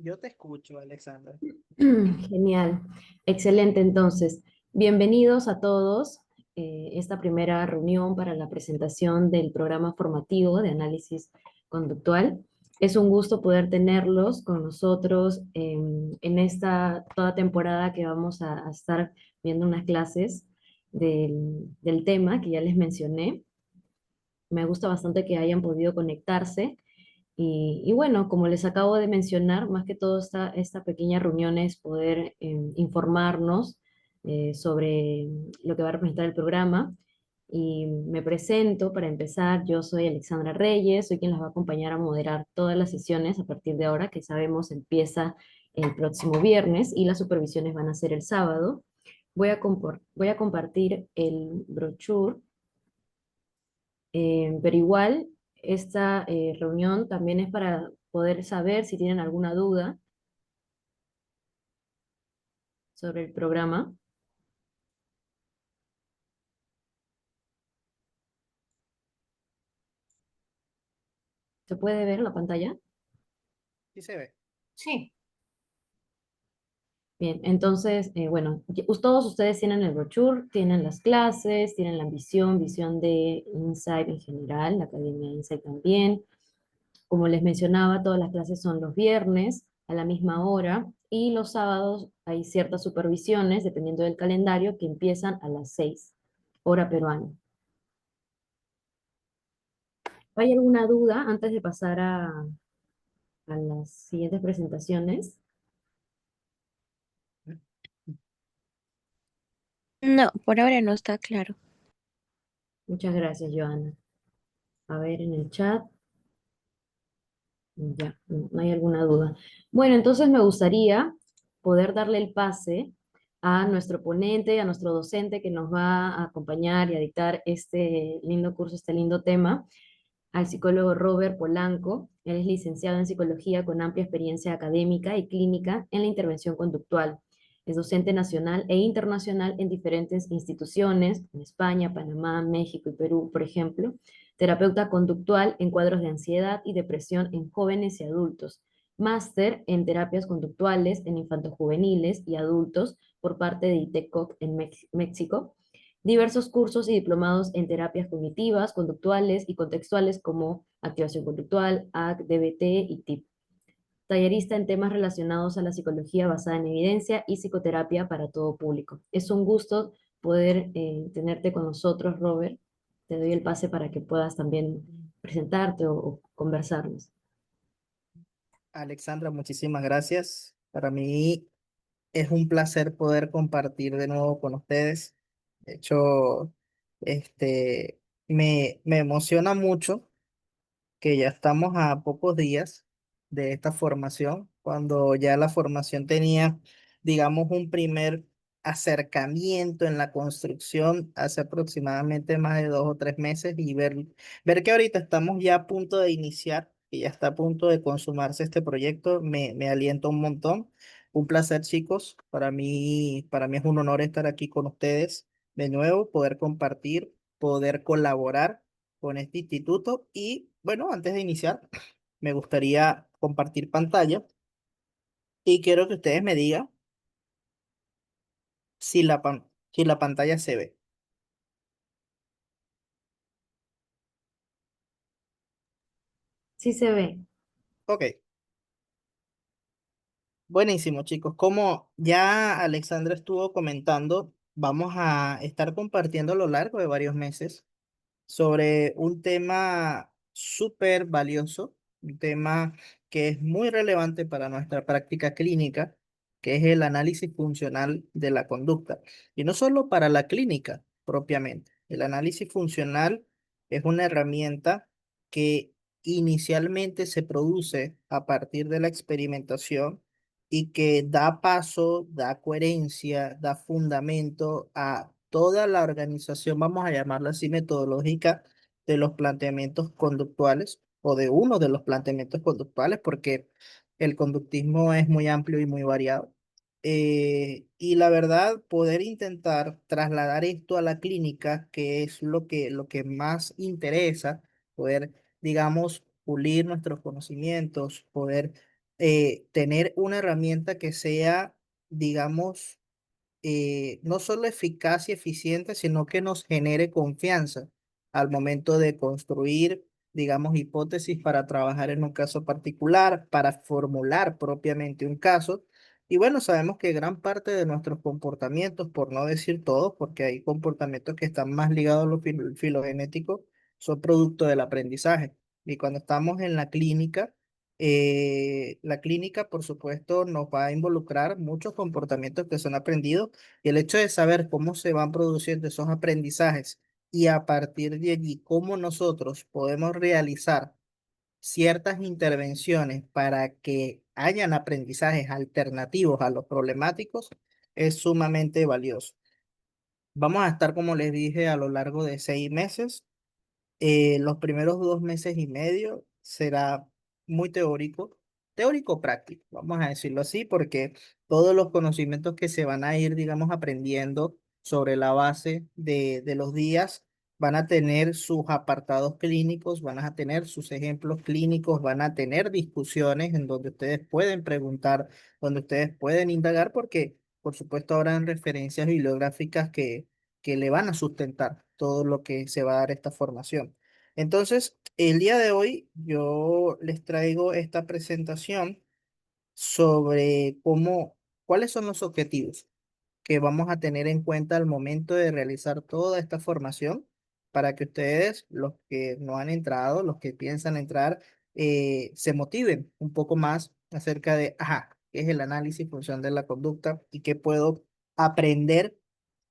Yo te escucho, Alexandra. Genial, excelente. Entonces, bienvenidos a todos. Esta primera reunión para la presentación del programa formativo de análisis conductual. Es un gusto poder tenerlos con nosotros en esta toda temporada que vamos a estar viendo unas clases del tema que ya les mencioné. Me gusta bastante que hayan podido conectarse. Y bueno, como les acabo de mencionar, más que todo esta pequeña reunión es poder informarnos sobre lo que va a representar el programa. Y me presento para empezar, yo soy Alexandra Reyes, soy quien las va a acompañar a moderar todas las sesiones a partir de ahora, que sabemos empieza el próximo viernes y las supervisiones van a ser el sábado. Voy a compartir el brochure, pero igual, esta reunión también es para poder saber si tienen alguna duda sobre el programa. ¿Se puede ver la pantalla? Sí se ve. Sí. Bien, entonces, bueno, todos ustedes tienen el brochure, tienen las clases, tienen la visión de Insight en general, la Academia Insight también. Como les mencionaba, todas las clases son los viernes a la misma hora y los sábados hay ciertas supervisiones, dependiendo del calendario, que empiezan a las 6 hora peruana. ¿Hay alguna duda antes de pasar a las siguientes presentaciones? No, por ahora no está claro. Muchas gracias, Joana. A ver en el chat. Ya, no hay alguna duda. Bueno, entonces me gustaría poder darle el pase a nuestro ponente, a nuestro docente que nos va a acompañar y a dictar este lindo curso, este lindo tema, al psicólogo Robert Polanco. Él es licenciado en psicología con amplia experiencia académica y clínica en la intervención conductual. Es docente nacional e internacional en diferentes instituciones, en España, Panamá, México y Perú, por ejemplo. Terapeuta conductual en cuadros de ansiedad y depresión en jóvenes y adultos. Máster en terapias conductuales en infantos juveniles y adultos por parte de ITECOC en México. Diversos cursos y diplomados en terapias cognitivas, conductuales y contextuales como activación conductual, AC, DBT y TIP. Tallerista en temas relacionados a la psicología basada en evidencia y psicoterapia para todo público. Es un gusto poder tenerte con nosotros, Robert. Te doy el pase para que puedas también presentarte o conversarnos. Alexandra, muchísimas gracias. Para mí es un placer poder compartir de nuevo con ustedes. De hecho, me emociona mucho que ya estamos a pocos días de esta formación, cuando ya la formación tenía, digamos, un primer acercamiento en la construcción hace aproximadamente más de 2 o 3 meses y ver que ahorita estamos ya a punto de iniciar y ya está a punto de consumarse este proyecto, me alienta un montón. Un placer, chicos. Para mí es un honor estar aquí con ustedes de nuevo, poder compartir, poder colaborar con este instituto. Y bueno, antes de iniciar, me gustaría compartir pantalla y quiero que ustedes me digan si la pantalla se ve. Sí se ve. Ok, buenísimo, chicos. Como ya Alexandra estuvo comentando, vamos a estar compartiendo a lo largo de varios meses sobre un tema súper valioso, un tema que es muy relevante para nuestra práctica clínica, que es el análisis funcional de la conducta. Y no solo para la clínica propiamente. El análisis funcional es una herramienta que inicialmente se produce a partir de la experimentación y que da paso, da coherencia, da fundamento a toda la organización, vamos a llamarla así, metodológica de los planteamientos conductuales o de uno de los planteamientos conductuales, porque el conductismo es muy amplio y muy variado. Y la verdad, poder intentar trasladar esto a la clínica, que es lo que más interesa, poder, digamos, pulir nuestros conocimientos, poder tener una herramienta que sea, digamos, no solo eficaz y eficiente, sino que nos genere confianza al momento de construir, digamos, hipótesis para trabajar en un caso particular, para formular propiamente un caso. Y bueno, sabemos que gran parte de nuestros comportamientos, por no decir todos, porque hay comportamientos que están más ligados a lo filogenético, son producto del aprendizaje. Y cuando estamos en la clínica, por supuesto, nos va a involucrar muchos comportamientos que son aprendidos y el hecho de saber cómo se van produciendo esos aprendizajes y a partir de allí cómo nosotros podemos realizar ciertas intervenciones para que hayan aprendizajes alternativos a los problemáticos es sumamente valioso. Vamos a estar, como les dije, a lo largo de 6 meses. Los primeros 2 meses y medio será muy teórico, teórico práctico, vamos a decirlo así, porque todos los conocimientos que se van a ir, digamos, aprendiendo sobre la base de los días van a tener sus apartados clínicos, van a tener sus ejemplos clínicos, van a tener discusiones en donde ustedes pueden preguntar, donde ustedes pueden indagar, porque por supuesto habrán referencias bibliográficas que le van a sustentar todo lo que se va a dar esta formación. Entonces, el día de hoy yo les traigo esta presentación sobre cuáles son los objetivos que vamos a tener en cuenta al momento de realizar toda esta formación para que ustedes, los que no han entrado, los que piensan entrar, se motiven un poco más acerca de, ajá, qué es el análisis y función de la conducta y qué puedo aprender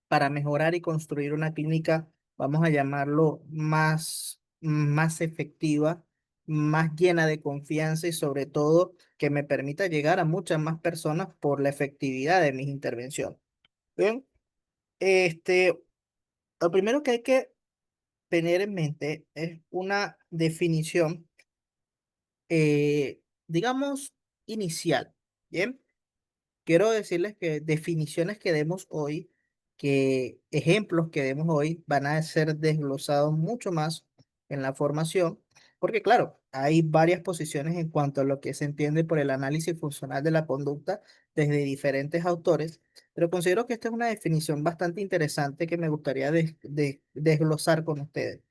para mejorar y construir una clínica, vamos a llamarlo más efectiva, más llena de confianza y sobre todo que me permita llegar a muchas más personas por la efectividad de mis intervenciones. Bien, este, lo primero que hay que tener en mente es una definición, digamos, inicial. Bien. Quiero decirles que definiciones que demos hoy, que ejemplos que demos hoy van a ser desglosados mucho más en la formación, porque claro, hay varias posiciones en cuanto a lo que se entiende por el análisis funcional de la conducta desde diferentes autores, pero considero que esta es una definición bastante interesante que me gustaría desglosar con ustedes.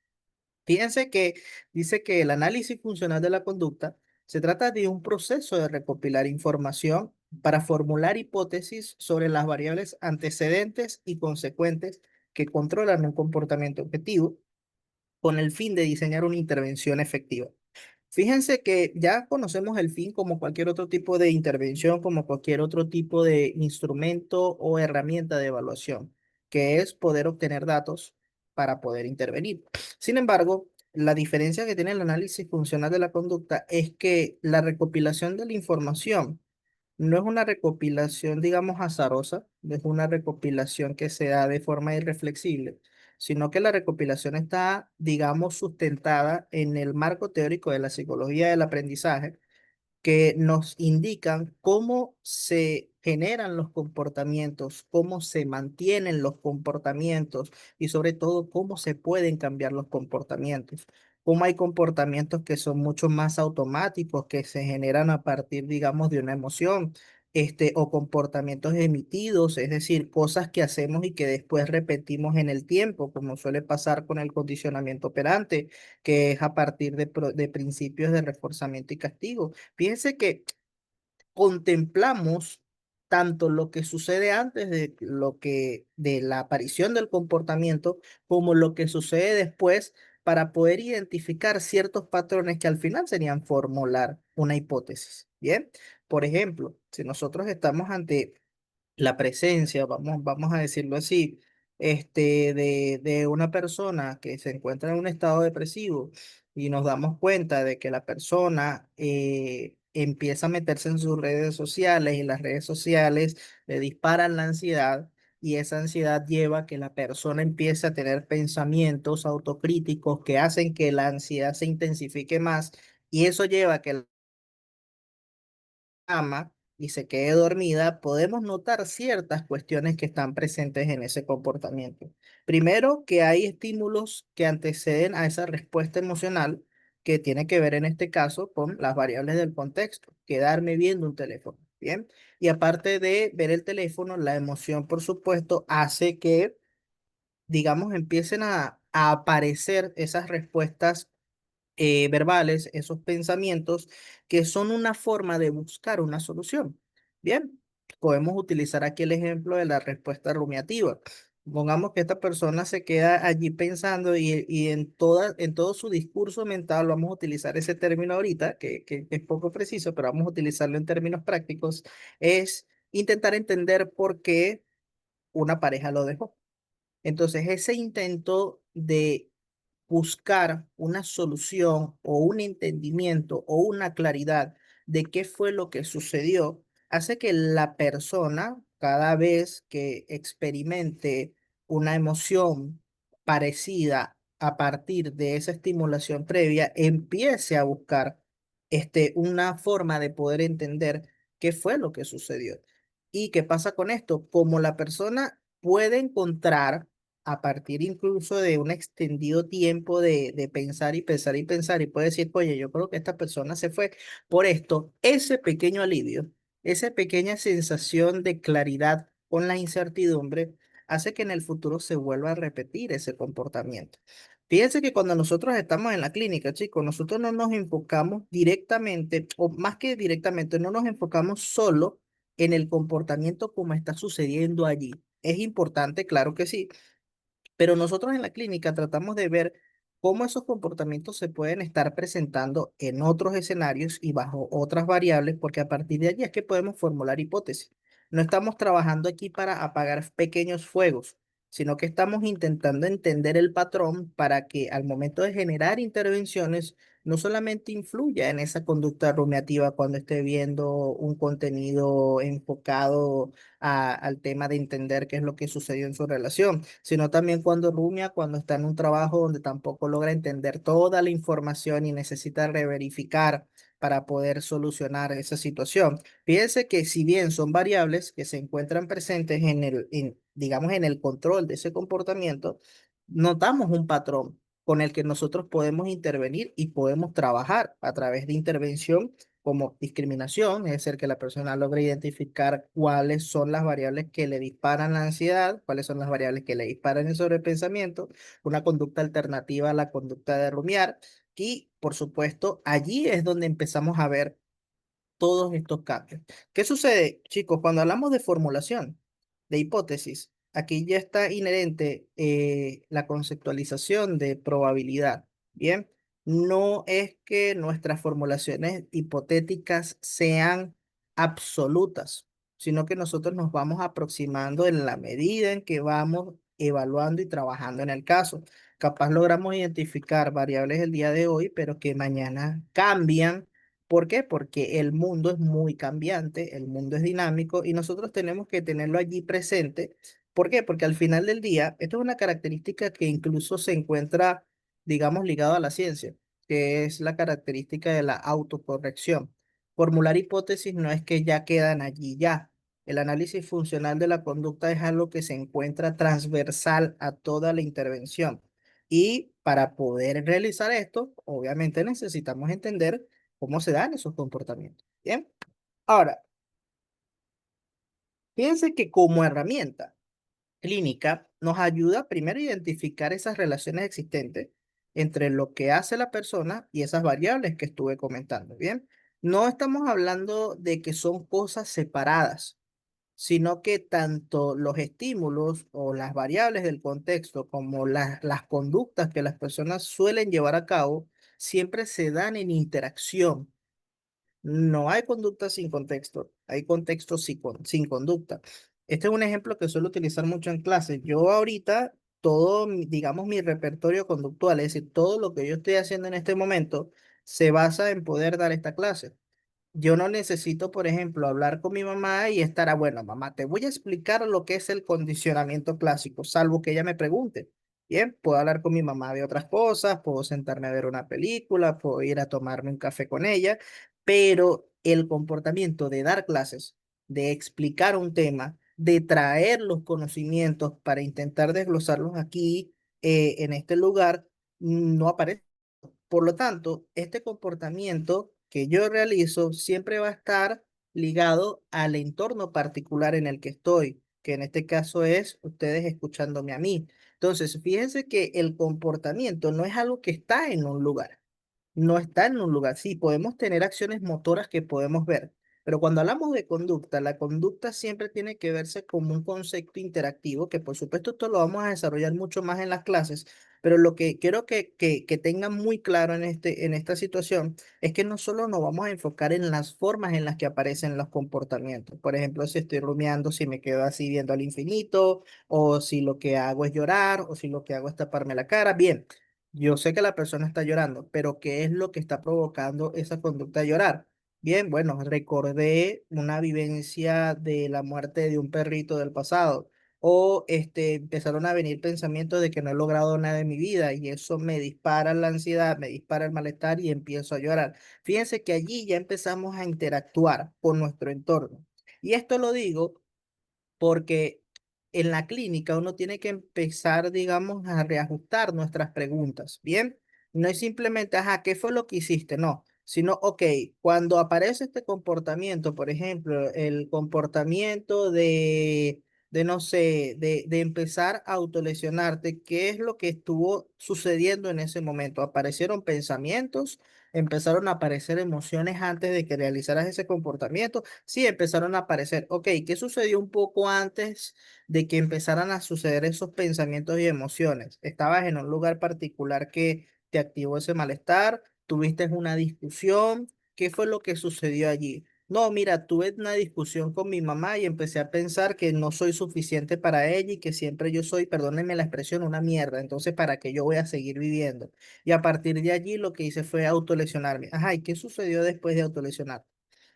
Fíjense que dice que el análisis funcional de la conducta se trata de un proceso de recopilar información para formular hipótesis sobre las variables antecedentes y consecuentes que controlan un comportamiento objetivo con el fin de diseñar una intervención efectiva. Fíjense que ya conocemos el fin como cualquier otro tipo de intervención, como cualquier otro tipo de instrumento o herramienta de evaluación, que es poder obtener datos para poder intervenir. Sin embargo, la diferencia que tiene el análisis funcional de la conducta es que la recopilación de la información no es una recopilación, digamos, azarosa, no es una recopilación que se da de forma irreflexible, sino que la recopilación está, digamos, sustentada en el marco teórico de la psicología del aprendizaje que nos indican cómo se generan los comportamientos, cómo se mantienen los comportamientos y sobre todo cómo se pueden cambiar los comportamientos. Cómo hay comportamientos que son mucho más automáticos, que se generan a partir, digamos, de una emoción, o comportamientos emitidos, es decir, cosas que hacemos y que después repetimos en el tiempo, como suele pasar con el condicionamiento operante, que es a partir de principios de reforzamiento y castigo. Fíjense que contemplamos tanto lo que sucede antes de la aparición del comportamiento como lo que sucede después para poder identificar ciertos patrones que al final serían formular una hipótesis. Bien, por ejemplo, si nosotros estamos ante la presencia, vamos a decirlo así, de una persona que se encuentra en un estado depresivo y nos damos cuenta de que la persona empieza a meterse en sus redes sociales y las redes sociales le disparan la ansiedad y esa ansiedad lleva a que la persona empiece a tener pensamientos autocríticos que hacen que la ansiedad se intensifique más y eso lleva a que cama y se quede dormida, podemos notar ciertas cuestiones que están presentes en ese comportamiento. Primero, que hay estímulos que anteceden a esa respuesta emocional que tiene que ver en este caso con las variables del contexto, quedarme viendo un teléfono, ¿bien? Y aparte de ver el teléfono, la emoción, por supuesto, hace que, digamos, empiecen a aparecer esas respuestas verbales, esos pensamientos que son una forma de buscar una solución. Bien, podemos utilizar aquí el ejemplo de la respuesta rumiativa. Pongamos que esta persona se queda allí pensando y en todo su discurso mental, vamos a utilizar ese término ahorita, que es poco preciso, pero vamos a utilizarlo en términos prácticos, es intentar entender por qué una pareja lo dejó. Entonces, ese intento de buscar una solución o un entendimiento o una claridad de qué fue lo que sucedió, hace que la persona, cada vez que experimente una emoción parecida a partir de esa estimulación previa, empiece a buscar una forma de poder entender qué fue lo que sucedió. ¿Y qué pasa con esto? Como la persona puede encontrar a partir incluso de un extendido tiempo de pensar y pensar y pensar y puede decir, oye, yo creo que esta persona se fue por esto, ese pequeño alivio, esa pequeña sensación de claridad con la incertidumbre hace que en el futuro se vuelva a repetir ese comportamiento. Fíjense que cuando nosotros estamos en la clínica, chicos, nosotros no nos enfocamos directamente, o más que directamente, no nos enfocamos solo en el comportamiento como está sucediendo allí. Es importante, claro que sí, pero nosotros en la clínica tratamos de ver cómo esos comportamientos se pueden estar presentando en otros escenarios y bajo otras variables, porque a partir de allí es que podemos formular hipótesis. No estamos trabajando aquí para apagar pequeños fuegos, sino que estamos intentando entender el patrón para que al momento de generar intervenciones no solamente influya en esa conducta rumiativa cuando esté viendo un contenido enfocado al tema de entender qué es lo que sucedió en su relación, sino también cuando rumia, cuando está en un trabajo donde tampoco logra entender toda la información y necesita reverificar para poder solucionar esa situación. Fíjense que si bien son variables que se encuentran presentes digamos, en el control de ese comportamiento, notamos un patrón con el que nosotros podemos intervenir y podemos trabajar a través de intervención como discriminación, es decir, que la persona logre identificar cuáles son las variables que le disparan la ansiedad, cuáles son las variables que le disparan el sobrepensamiento, una conducta alternativa a la conducta de rumiar. Y, por supuesto, allí es donde empezamos a ver todos estos cambios. ¿Qué sucede, chicos, cuando hablamos de formulación, de hipótesis? Aquí ya está inherente la conceptualización de probabilidad. Bien, no es que nuestras formulaciones hipotéticas sean absolutas, sino que nosotros nos vamos aproximando en la medida en que vamos evaluando y trabajando en el caso. Capaz logramos identificar variables el día de hoy, pero que mañana cambian. ¿Por qué? Porque el mundo es muy cambiante, el mundo es dinámico y nosotros tenemos que tenerlo allí presente. ¿Por qué? Porque al final del día, esto es una característica que incluso se encuentra, digamos, ligado a la ciencia, que es la característica de la autocorrección. Formular hipótesis no es que ya quedan allí ya. El análisis funcional de la conducta es algo que se encuentra transversal a toda la intervención. Y para poder realizar esto, obviamente necesitamos entender cómo se dan esos comportamientos. Bien, ahora, fíjense que como herramienta clínica nos ayuda primero a identificar esas relaciones existentes entre lo que hace la persona y esas variables que estuve comentando. Bien, no estamos hablando de que son cosas separadas, sino que tanto los estímulos o las variables del contexto como las conductas que las personas suelen llevar a cabo siempre se dan en interacción. No hay conducta sin contexto, hay contexto sin conducta. Este es un ejemplo que suelo utilizar mucho en clase. Yo ahorita, todo, digamos, mi repertorio conductual, es decir, todo lo que yo estoy haciendo en este momento, se basa en poder dar esta clase. Yo no necesito, por ejemplo, hablar con mi mamá y estar, bueno, mamá, te voy a explicar lo que es el condicionamiento clásico, salvo que ella me pregunte. Bien, puedo hablar con mi mamá de otras cosas, puedo sentarme a ver una película, puedo ir a tomarme un café con ella, pero el comportamiento de dar clases, de explicar un tema, de traer los conocimientos para intentar desglosarlos aquí, en este lugar, no aparece. Por lo tanto, este comportamiento que yo realizo siempre va a estar ligado al entorno particular en el que estoy, que en este caso es ustedes escuchándome a mí. Entonces, fíjense que el comportamiento no es algo que está en un lugar, no está en un lugar. Sí, podemos tener acciones motoras que podemos ver, pero cuando hablamos de conducta, la conducta siempre tiene que verse como un concepto interactivo, que por supuesto esto lo vamos a desarrollar mucho más en las clases, pero lo que quiero que tengan muy claro en esta situación es que no solo nos vamos a enfocar en las formas en las que aparecen los comportamientos. Por ejemplo, si estoy rumiando, si me quedo así viendo al infinito, o si lo que hago es llorar, o si lo que hago es taparme la cara. Bien, yo sé que la persona está llorando, pero ¿qué es lo que está provocando esa conducta de llorar? Bien, bueno, recordé una vivencia de la muerte de un perrito del pasado. O empezaron a venir pensamientos de que no he logrado nada en mi vida y eso me dispara la ansiedad, me dispara el malestar y empiezo a llorar. Fíjense que allí ya empezamos a interactuar con nuestro entorno. Y esto lo digo porque en la clínica uno tiene que empezar, digamos, a reajustar nuestras preguntas, ¿bien? No es simplemente, ajá, ¿qué fue lo que hiciste? No, sino, ok, cuando aparece este comportamiento, por ejemplo, el comportamiento de no sé, de empezar a autolesionarte, ¿qué es lo que estuvo sucediendo en ese momento? ¿Aparecieron pensamientos? ¿Empezaron a aparecer emociones antes de que realizaras ese comportamiento? Sí, empezaron a aparecer. Ok, ¿qué sucedió un poco antes de que empezaran a suceder esos pensamientos y emociones? ¿Estabas en un lugar particular que te activó ese malestar? ¿Tuviste una discusión? ¿Qué fue lo que sucedió allí? No, mira, tuve una discusión con mi mamá y empecé a pensar que no soy suficiente para ella y que siempre yo soy, perdónenme la expresión, una mierda. Entonces, ¿para qué yo voy a seguir viviendo? Y a partir de allí lo que hice fue autolesionarme. Ajá, ¿y qué sucedió después de autolesionar?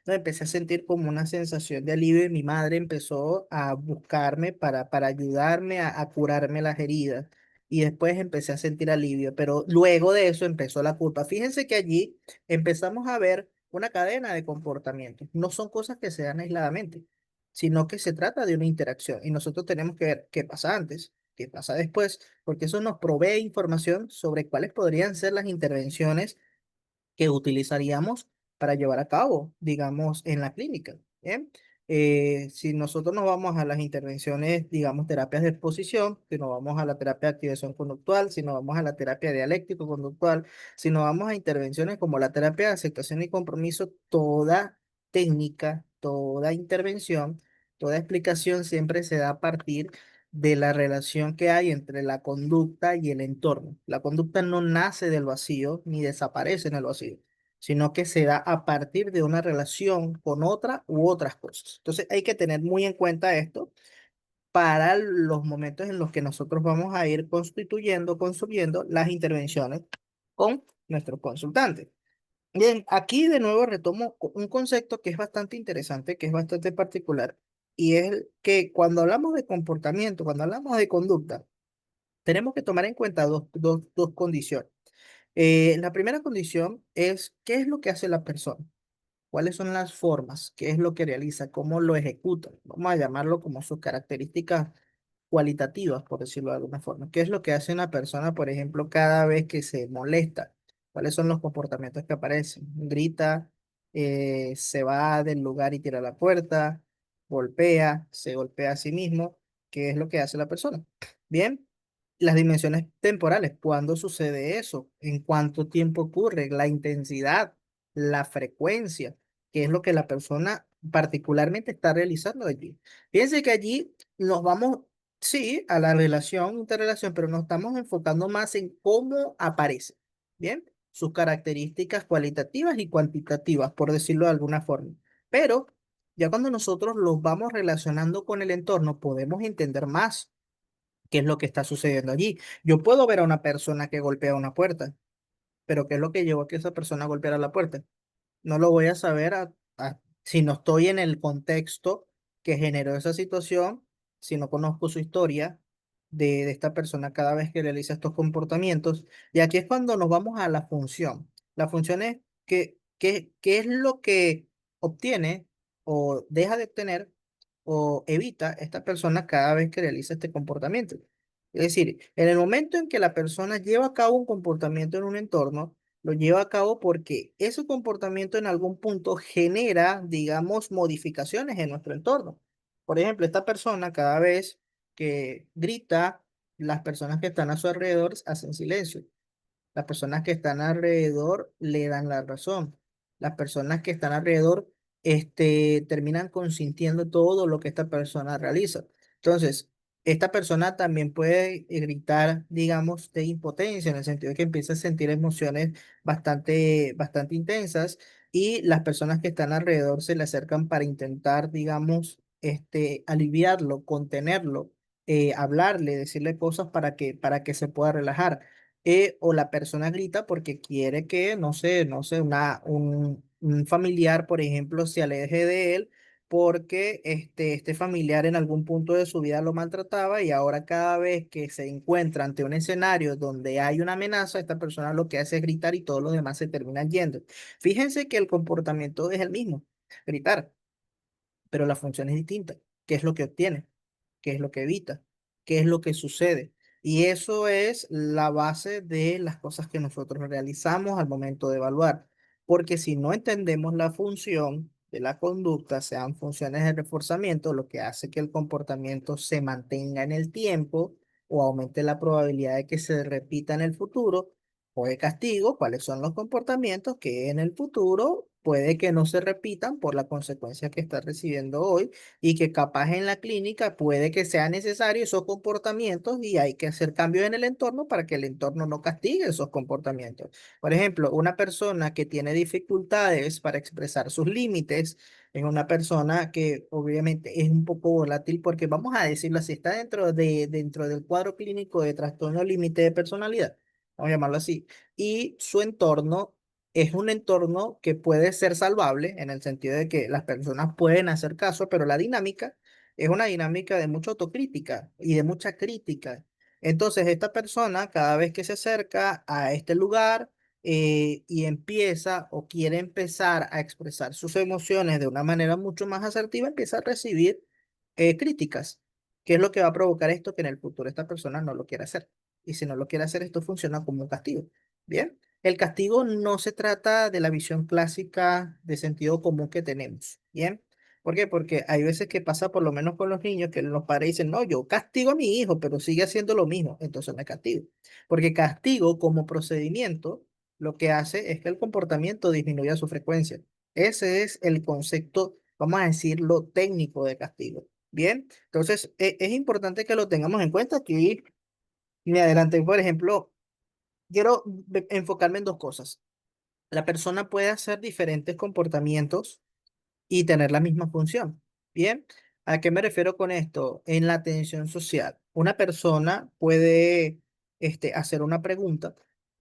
No, empecé a sentir como una sensación de alivio y mi madre empezó a buscarme para ayudarme a curarme las heridas. Y después empecé a sentir alivio, pero luego de eso empezó la culpa. Fíjense que allí empezamos a ver una cadena de comportamientos. No son cosas que se dan aisladamente, sino que se trata de una interacción. Y nosotros tenemos que ver qué pasa antes, qué pasa después, porque eso nos provee información sobre cuáles podrían ser las intervenciones que utilizaríamos para llevar a cabo, digamos, en la clínica. ¿Bien? Si nosotros nos vamos a las intervenciones, digamos, terapias de exposición, si nos vamos a la terapia de activación conductual, si nos vamos a la terapia dialéctico-conductual, si nos vamos a intervenciones como la terapia de aceptación y compromiso, toda técnica, toda intervención, toda explicación siempre se da a partir de la relación que hay entre la conducta y el entorno. La conducta no nace del vacío ni desaparece en el vacío, sino que se da a partir de una relación con otra u otras cosas. Entonces hay que tener muy en cuenta esto para los momentos en los que nosotros vamos a ir constituyendo, construyendo las intervenciones con nuestro consultante. Bien, aquí de nuevo retomo un concepto que es bastante interesante, que es bastante particular, y es el que cuando hablamos de comportamiento, cuando hablamos de conducta, tenemos que tomar en cuenta dos condiciones. La primera condición es qué es lo que hace la persona, cuáles son las formas, qué es lo que realiza, cómo lo ejecuta. Vamos a llamarlo como sus características cualitativas, por decirlo de alguna forma. ¿Qué es lo que hace una persona, por ejemplo, cada vez que se molesta? ¿Cuáles son los comportamientos que aparecen? Grita, se va del lugar y tira la puerta, golpea, se golpea a sí mismo. ¿Qué es lo que hace la persona? Bien, las dimensiones temporales, ¿cuándo sucede eso? ¿En cuánto tiempo ocurre? La intensidad, la frecuencia, que es lo que la persona particularmente está realizando allí. Fíjense que allí nos vamos, sí, a la relación, interrelación, pero nos estamos enfocando más en cómo aparece, ¿bien? Sus características cualitativas y cuantitativas, por decirlo de alguna forma. Pero ya cuando nosotros los vamos relacionando con el entorno, podemos entender más qué es lo que está sucediendo allí. Yo puedo ver a una persona que golpea una puerta, pero ¿qué es lo que llevó a que esa persona golpeara la puerta? No lo voy a saber si no estoy en el contexto que generó esa situación, si no conozco su historia de esta persona cada vez que realiza estos comportamientos. Y aquí es cuando nos vamos a la función. La función es qué es lo que obtiene o deja de obtener o evita esta persona cada vez que realiza este comportamiento. Es decir, en el momento en que la persona lleva a cabo un comportamiento en un entorno, Lo lleva a cabo porque ese comportamiento en algún punto genera, digamos, modificaciones en nuestro entorno. Por ejemplo, esta persona cada vez que grita, las personas que están a su alrededor hacen silencio. Las personas que están alrededor le dan la razón. Las personas que están alrededor, terminan consintiendo todo lo que esta persona realiza. Entonces, esta persona también puede gritar, digamos, de impotencia, en el sentido de que empieza a sentir emociones bastante intensas y las personas que están alrededor se le acercan para intentar, digamos, aliviarlo, contenerlo, hablarle, decirle cosas para que se pueda relajar, o la persona grita porque quiere que, no sé, un familiar, por ejemplo, se aleje de él porque este familiar en algún punto de su vida lo maltrataba y ahora cada vez que se encuentra ante un escenario donde hay una amenaza, esta persona lo que hace es gritar y todos los demás se terminan yendo. Fíjense que el comportamiento es el mismo, gritar, pero la función es distinta. ¿Qué es lo que obtiene? ¿Qué es lo que evita? ¿Qué es lo que sucede? Y eso es la base de las cosas que nosotros realizamos al momento de evaluar. Porque si no entendemos la función de la conducta, sean funciones de reforzamiento, lo que hace que el comportamiento se mantenga en el tiempo o aumente la probabilidad de que se repita en el futuro, o de castigo, cuáles son los comportamientos que en el futuro puede que no se repitan por la consecuencia que está recibiendo hoy y que capaz en la clínica puede que sea necesario esos comportamientos y hay que hacer cambios en el entorno para que el entorno no castigue esos comportamientos. Por ejemplo, una persona que tiene dificultades para expresar sus límites es una persona que obviamente es un poco volátil porque vamos a decirlo así, está dentro del cuadro clínico de trastorno límite de personalidad, vamos a llamarlo así, y su entorno es un entorno que puede ser salvable en el sentido de que las personas pueden hacer caso, pero la dinámica es una dinámica de mucha autocrítica y de mucha crítica. Entonces, esta persona, cada vez que se acerca a este lugar, y empieza o quiere empezar a expresar sus emociones de una manera mucho más asertiva, empieza a recibir críticas. ¿Qué es lo que va a provocar esto? Que en el futuro esta persona no lo quiera hacer. Y si no lo quiere hacer, esto funciona como un castigo. Bien. El castigo no se trata de la visión clásica de sentido común que tenemos, ¿bien? ¿Por qué? Porque hay veces que pasa, por lo menos con los niños, que los padres dicen, no, yo castigo a mi hijo, pero sigue haciendo lo mismo, entonces no es castigo. Porque castigo como procedimiento lo que hace es que el comportamiento disminuya su frecuencia. Ese es el concepto, vamos a decirlo, técnico de castigo. Bien, entonces es importante que lo tengamos en cuenta. Aquí me adelanté, por ejemplo, quiero enfocarme en dos cosas. La persona puede hacer diferentes comportamientos y tener la misma función. Bien, ¿a qué me refiero con esto? En la atención social, una persona puede hacer una pregunta,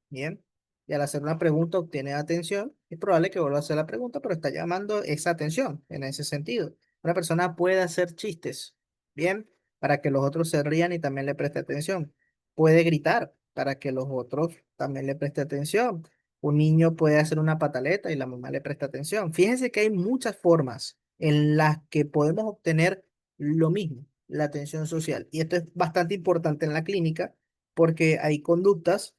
bien, y al hacer una pregunta obtiene atención. Es probable que vuelva a hacer la pregunta, pero está llamando esa atención en ese sentido. Una persona puede hacer chistes, bien, para que los otros se rían y también le preste atención. Puede gritar para que los otros también le preste atención. Un niño puede hacer una pataleta y la mamá le presta atención. Fíjense que hay muchas formas en las que podemos obtener lo mismo, la atención social. Y esto es bastante importante en la clínica porque hay conductas,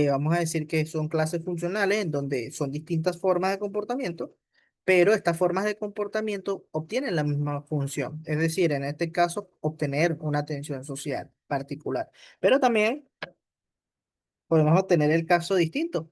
vamos a decir que son clases funcionales en donde son distintas formas de comportamiento, pero estas formas de comportamiento obtienen la misma función. Es decir, en este caso, obtener una atención social particular. Pero también podemos obtener el caso distinto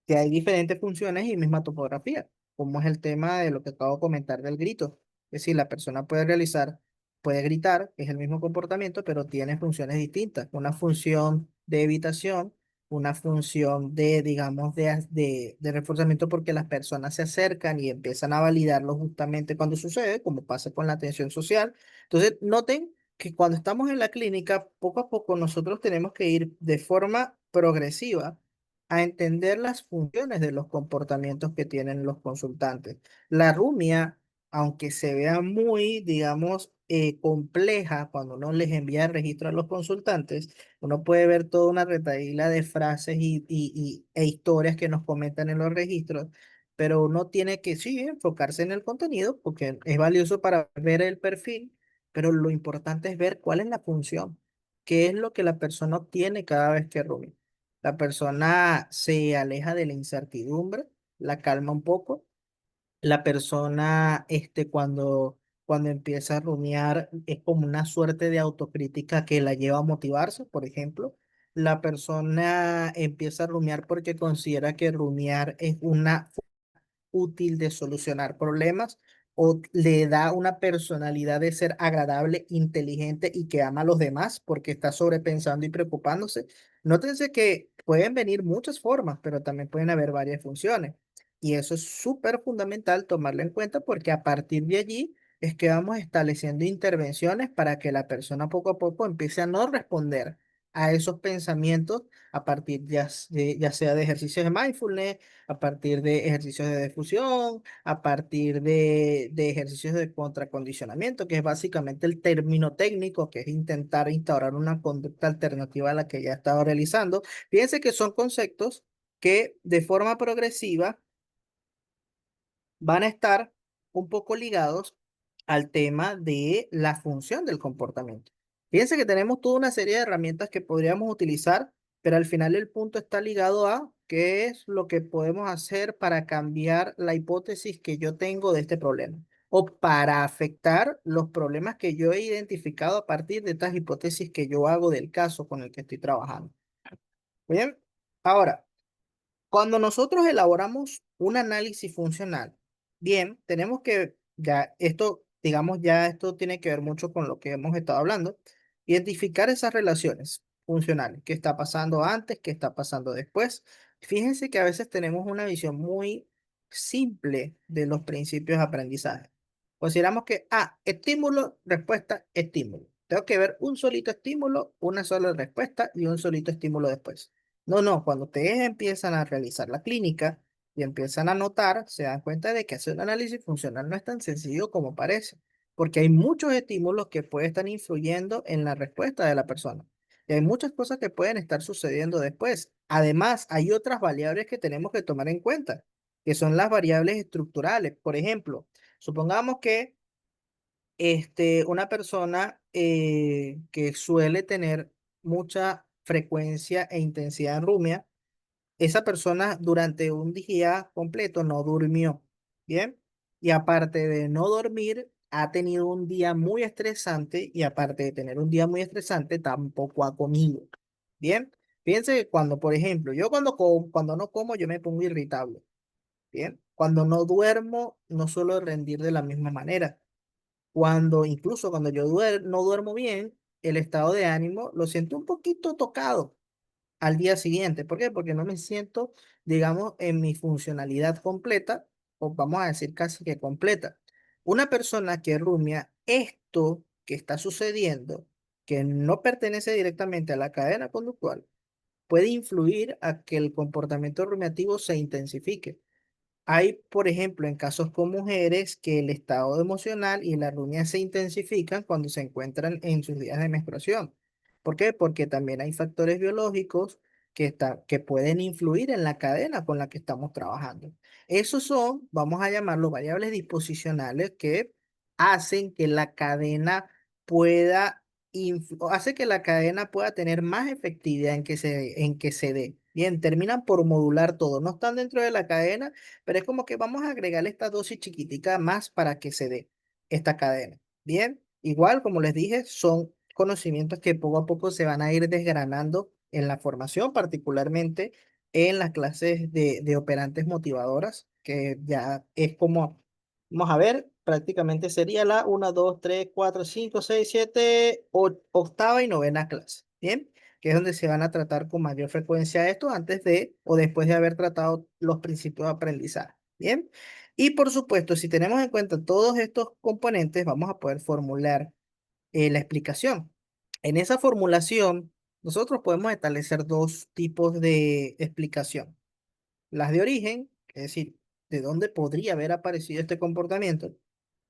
que hay diferentes funciones y misma topografía, como es el tema de lo que acabo de comentar del grito. Es decir, la persona puede gritar, es el mismo comportamiento, pero tiene funciones distintas. Una función de evitación, una función de, digamos, de reforzamiento porque las personas se acercan y empiezan a validarlo justamente cuando sucede, como pasa con la atención social. Entonces, noten que cuando estamos en la clínica, poco a poco nosotros tenemos que ir de forma progresiva a entender las funciones de los comportamientos que tienen los consultantes. La rumia, aunque se vea muy, digamos, compleja cuando uno les envía el registro a los consultantes, uno puede ver toda una retahíla de frases e historias que nos comentan en los registros, pero uno tiene que, sí, enfocarse en el contenido porque es valioso para ver el perfil, pero lo importante es ver cuál es la función, qué es lo que la persona obtiene cada vez que rumia. La persona se aleja de la incertidumbre, la calma un poco. La persona, cuando empieza a rumiar, es como una suerte de autocrítica que la lleva a motivarse, por ejemplo. La persona empieza a rumiar porque considera que rumiar es una útil de solucionar problemas o le da una personalidad de ser agradable, inteligente y que ama a los demás porque está sobrepensando y preocupándose. Nótense que pueden venir muchas formas, pero también pueden haber varias funciones. Y eso es súper fundamental tomarlo en cuenta porque a partir de allí es que vamos estableciendo intervenciones para que la persona poco a poco empiece a no responder a esos pensamientos a partir ya sea de ejercicios de mindfulness, a partir de ejercicios de difusión, a partir de ejercicios de contracondicionamiento, que es básicamente el término técnico, que es intentar instaurar una conducta alternativa a la que ya estaba realizando. Fíjense que son conceptos que de forma progresiva van a estar un poco ligados al tema de la función del comportamiento. Fíjense que tenemos toda una serie de herramientas que podríamos utilizar, pero al final el punto está ligado a qué es lo que podemos hacer para cambiar la hipótesis que yo tengo de este problema o para afectar los problemas que yo he identificado a partir de estas hipótesis que yo hago del caso con el que estoy trabajando. Bien, ahora. Cuando nosotros elaboramos un análisis funcional, bien, tenemos que, ya esto, digamos, ya esto tiene que ver mucho con lo que hemos estado hablando, identificar esas relaciones funcionales, qué está pasando antes, qué está pasando después. Fíjense que a veces tenemos una visión muy simple de los principios de aprendizaje. Consideramos que, estímulo, respuesta, estímulo. Tengo que ver un solito estímulo, una sola respuesta y un solito estímulo después. No, no, cuando ustedes empiezan a realizar la clínica y empiezan a notar, se dan cuenta de que hacer un análisis funcional no es tan sencillo como parece, porque hay muchos estímulos que pueden estar influyendo en la respuesta de la persona. Y hay muchas cosas que pueden estar sucediendo después. Además, hay otras variables que tenemos que tomar en cuenta, que son las variables estructurales. Por ejemplo, supongamos que una persona que suele tener mucha frecuencia e intensidad en rumia, esa persona durante un día completo no durmió, ¿bien? Y aparte de no dormir, ha tenido un día muy estresante y aparte de tener un día muy estresante, tampoco ha comido, ¿bien? Fíjense que cuando, por ejemplo, yo cuando no como, yo me pongo irritable, ¿bien? Cuando no duermo, no suelo rendir de la misma manera. Incluso cuando yo no duermo bien, el estado de ánimo lo siento un poquito tocado al día siguiente. ¿Por qué? Porque no me siento, digamos, en mi funcionalidad completa, o vamos a decir casi que completa. Una persona que rumia esto que está sucediendo, que no pertenece directamente a la cadena conductual, puede influir a que el comportamiento rumiativo se intensifique. Hay, por ejemplo, en casos con mujeres que el estado emocional y la rumia se intensifican cuando se encuentran en sus días de menstruación. ¿Por qué? Porque también hay factores biológicos que pueden influir en la cadena con la que estamos trabajando. Esos son, vamos a llamarlos variables disposicionales que hacen que la cadena hace que la cadena pueda tener más efectividad en que se dé. Bien, terminan por modular todo. No están dentro de la cadena, pero es como que vamos a agregarle esta dosis chiquitica más para que se dé esta cadena. Bien, igual como les dije, son conocimientos que poco a poco se van a ir desgranando en la formación, particularmente en las clases de operantes motivadoras, que ya es como, vamos a ver, prácticamente sería la 1, 2, 3, 4, 5, 6, 7, octava y novena clase. Bien, que es donde se van a tratar con mayor frecuencia esto antes de o después de haber tratado los principios de aprendizaje. Bien, y por supuesto, si tenemos en cuenta todos estos componentes, vamos a poder formular la explicación. En esa formulación, nosotros podemos establecer dos tipos de explicación. Las de origen, es decir, de dónde podría haber aparecido este comportamiento,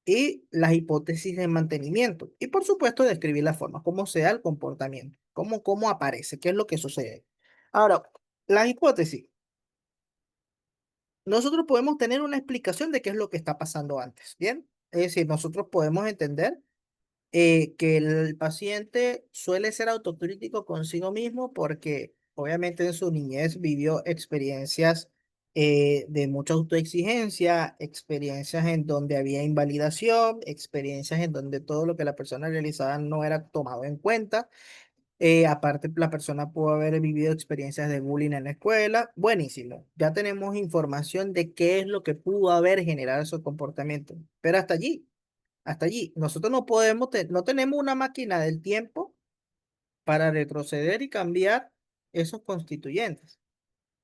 y las hipótesis de mantenimiento. Y por supuesto, describir la forma, cómo sea el comportamiento, cómo aparece, qué es lo que sucede. Ahora, las hipótesis. Nosotros podemos tener una explicación de qué es lo que está pasando antes, ¿bien? Es decir, nosotros podemos entender que el paciente suele ser autocrítico consigo mismo porque obviamente en su niñez vivió experiencias de mucha autoexigencia, experiencias en donde había invalidación, experiencias en donde todo lo que la persona realizaba no era tomado en cuenta. Aparte, la persona pudo haber vivido experiencias de bullying en la escuela. Buenísimo. Ya tenemos información de qué es lo que pudo haber generado esos comportamientos. Pero hasta allí, hasta allí. Nosotros no podemos, no tenemos una máquina del tiempo para retroceder y cambiar esos constituyentes,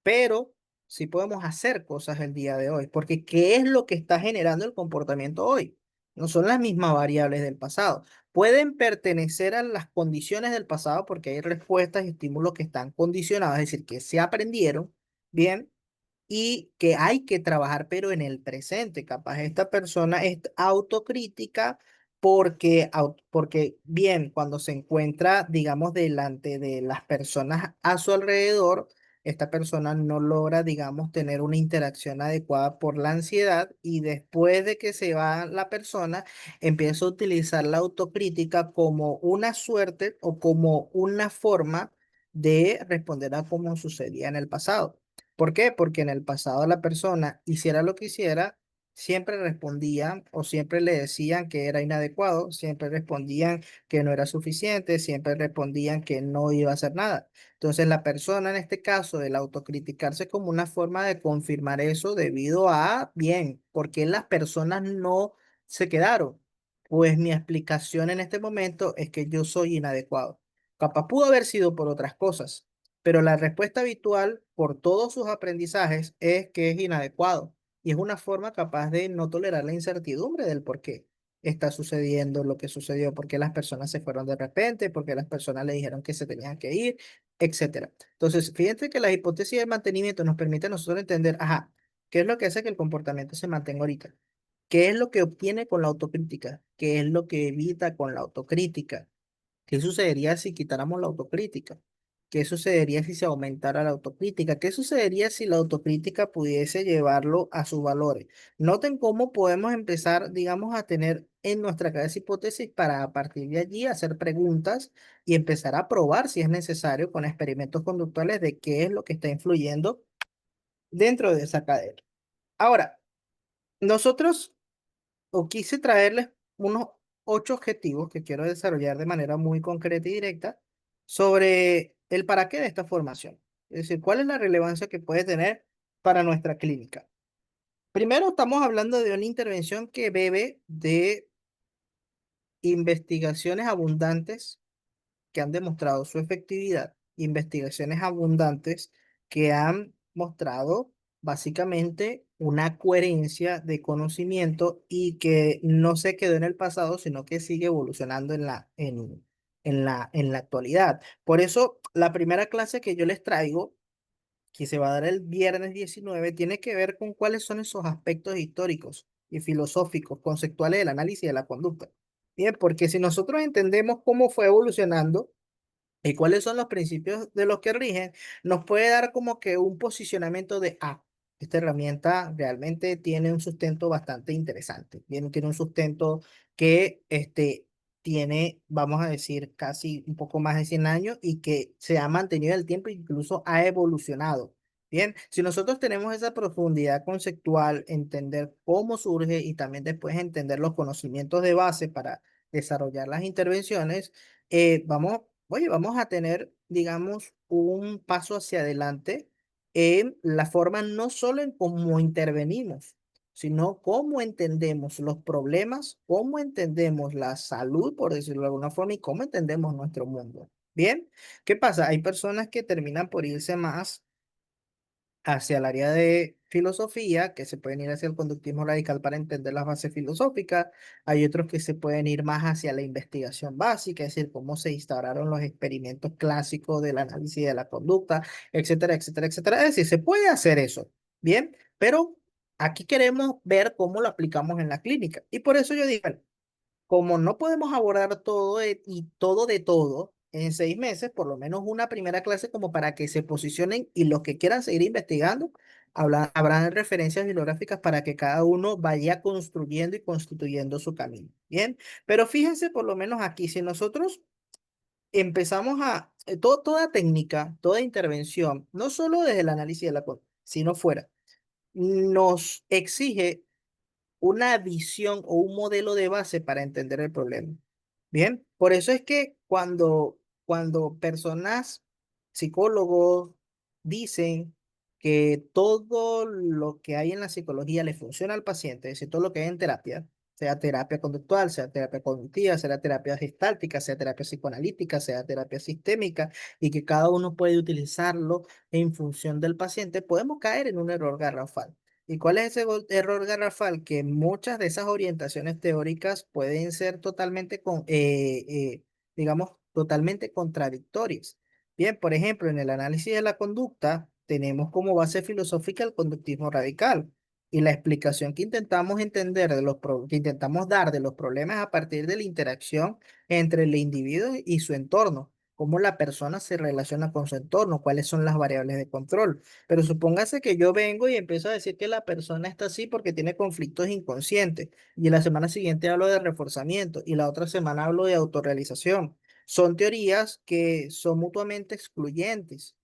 pero sí podemos hacer cosas el día de hoy, porque ¿qué es lo que está generando el comportamiento hoy? No son las mismas variables del pasado. Pueden pertenecer a las condiciones del pasado porque hay respuestas y estímulos que están condicionados, es decir, que se aprendieron bien y que hay que trabajar, pero en el presente. Capaz esta persona es autocrítica porque bien, cuando se encuentra, digamos, delante de las personas a su alrededor, esta persona no logra, digamos, tener una interacción adecuada por la ansiedad y después de que se va la persona, empieza a utilizar la autocrítica como una suerte o como una forma de responder a cómo sucedía en el pasado. ¿Por qué? Porque en el pasado la persona hiciera lo que hiciera, siempre respondían o siempre le decían que era inadecuado, siempre respondían que no era suficiente, siempre respondían que no iba a hacer nada. Entonces la persona en este caso, el autocriticarse como una forma de confirmar eso debido a, bien, ¿por qué las personas no se quedaron? Pues mi explicación en este momento es que yo soy inadecuado. Capaz pudo haber sido por otras cosas, pero la respuesta habitual por todos sus aprendizajes es que es inadecuado y es una forma capaz de no tolerar la incertidumbre del por qué está sucediendo lo que sucedió, por qué las personas se fueron de repente, por qué las personas le dijeron que se tenían que ir, etcétera. Entonces, fíjense que la hipótesis del mantenimiento nos permite a nosotros entender, ajá, ¿qué es lo que hace que el comportamiento se mantenga ahorita? ¿Qué es lo que obtiene con la autocrítica? ¿Qué es lo que evita con la autocrítica? ¿Qué sucedería si quitáramos la autocrítica? ¿Qué sucedería si se aumentara la autocrítica? ¿Qué sucedería si la autocrítica pudiese llevarlo a sus valores? Noten cómo podemos empezar, digamos, a tener en nuestra cabeza hipótesis para a partir de allí hacer preguntas y empezar a probar si es necesario con experimentos conductuales de qué es lo que está influyendo dentro de esa cadena. Ahora, nosotros o quise traerles unos 8 objetivos que quiero desarrollar de manera muy concreta y directa sobre el para qué de esta formación. Es decir, cuál es la relevancia que puede tener para nuestra clínica. Primero, estamos hablando de una intervención que bebe de investigaciones abundantes que han demostrado su efectividad, investigaciones abundantes que han mostrado básicamente una coherencia de conocimiento y que no se quedó en el pasado, sino que sigue evolucionando en la actualidad. Por eso, la primera clase que yo les traigo, que se va a dar el viernes 19, tiene que ver con cuáles son esos aspectos históricos y filosóficos, conceptuales del análisis de la conducta. Bien, porque si nosotros entendemos cómo fue evolucionando, ¿y cuáles son los principios de los que rigen? Nos puede dar como que un posicionamiento de, esta herramienta realmente tiene un sustento bastante interesante. Bien, tiene un sustento que tiene, vamos a decir, casi un poco más de 100 años y que se ha mantenido en el tiempo e incluso ha evolucionado. Bien, si nosotros tenemos esa profundidad conceptual, entender cómo surge y también después entender los conocimientos de base para desarrollar las intervenciones, vamos a tener, digamos, un paso hacia adelante en la forma no solo en cómo intervenimos, sino cómo entendemos los problemas, cómo entendemos la salud, por decirlo de alguna forma, y cómo entendemos nuestro mundo. Bien, ¿qué pasa? Hay personas que terminan por irse más hacia el área de filosofía, que se pueden ir hacia el conductismo radical para entender las bases filosóficas. Hay otros que se pueden ir más hacia la investigación básica, es decir, cómo se instauraron los experimentos clásicos del análisis de la conducta, etcétera, etcétera, etcétera. Es decir, se puede hacer eso, bien, pero aquí queremos ver cómo lo aplicamos en la clínica. Y por eso yo digo, bueno, como no podemos abordar todo y todo de todo en 6 meses, por lo menos una primera clase como para que se posicionen y los que quieran seguir investigando, habrán referencias bibliográficas para que cada uno vaya construyendo y constituyendo su camino. Bien, pero fíjense por lo menos aquí, si nosotros empezamos toda técnica, toda intervención, no solo desde el análisis de la cosa, sino fuera, nos exige una visión o un modelo de base para entender el problema. Bien, por eso es que cuando personas, psicólogos, dicen que todo lo que hay en la psicología le funciona al paciente, es decir, todo lo que hay en terapia, sea terapia conductual, sea terapia cognitiva, sea terapia gestáltica, sea terapia psicoanalítica, sea terapia sistémica, y que cada uno puede utilizarlo en función del paciente, podemos caer en un error garrafal. ¿Y cuál es ese error garrafal? Que muchas de esas orientaciones teóricas pueden ser totalmente, digamos, totalmente contradictorias. Bien, por ejemplo, en el análisis de la conducta tenemos como base filosófica el conductismo radical y la explicación que intentamos entender que intentamos dar de los problemas a partir de la interacción entre el individuo y su entorno, cómo la persona se relaciona con su entorno, cuáles son las variables de control. Pero supóngase que yo vengo y empiezo a decir que la persona está así porque tiene conflictos inconscientes. Y la semana siguiente hablo de reforzamiento y la otra semana hablo de autorrealización. Son teorías que son mutuamente excluyentes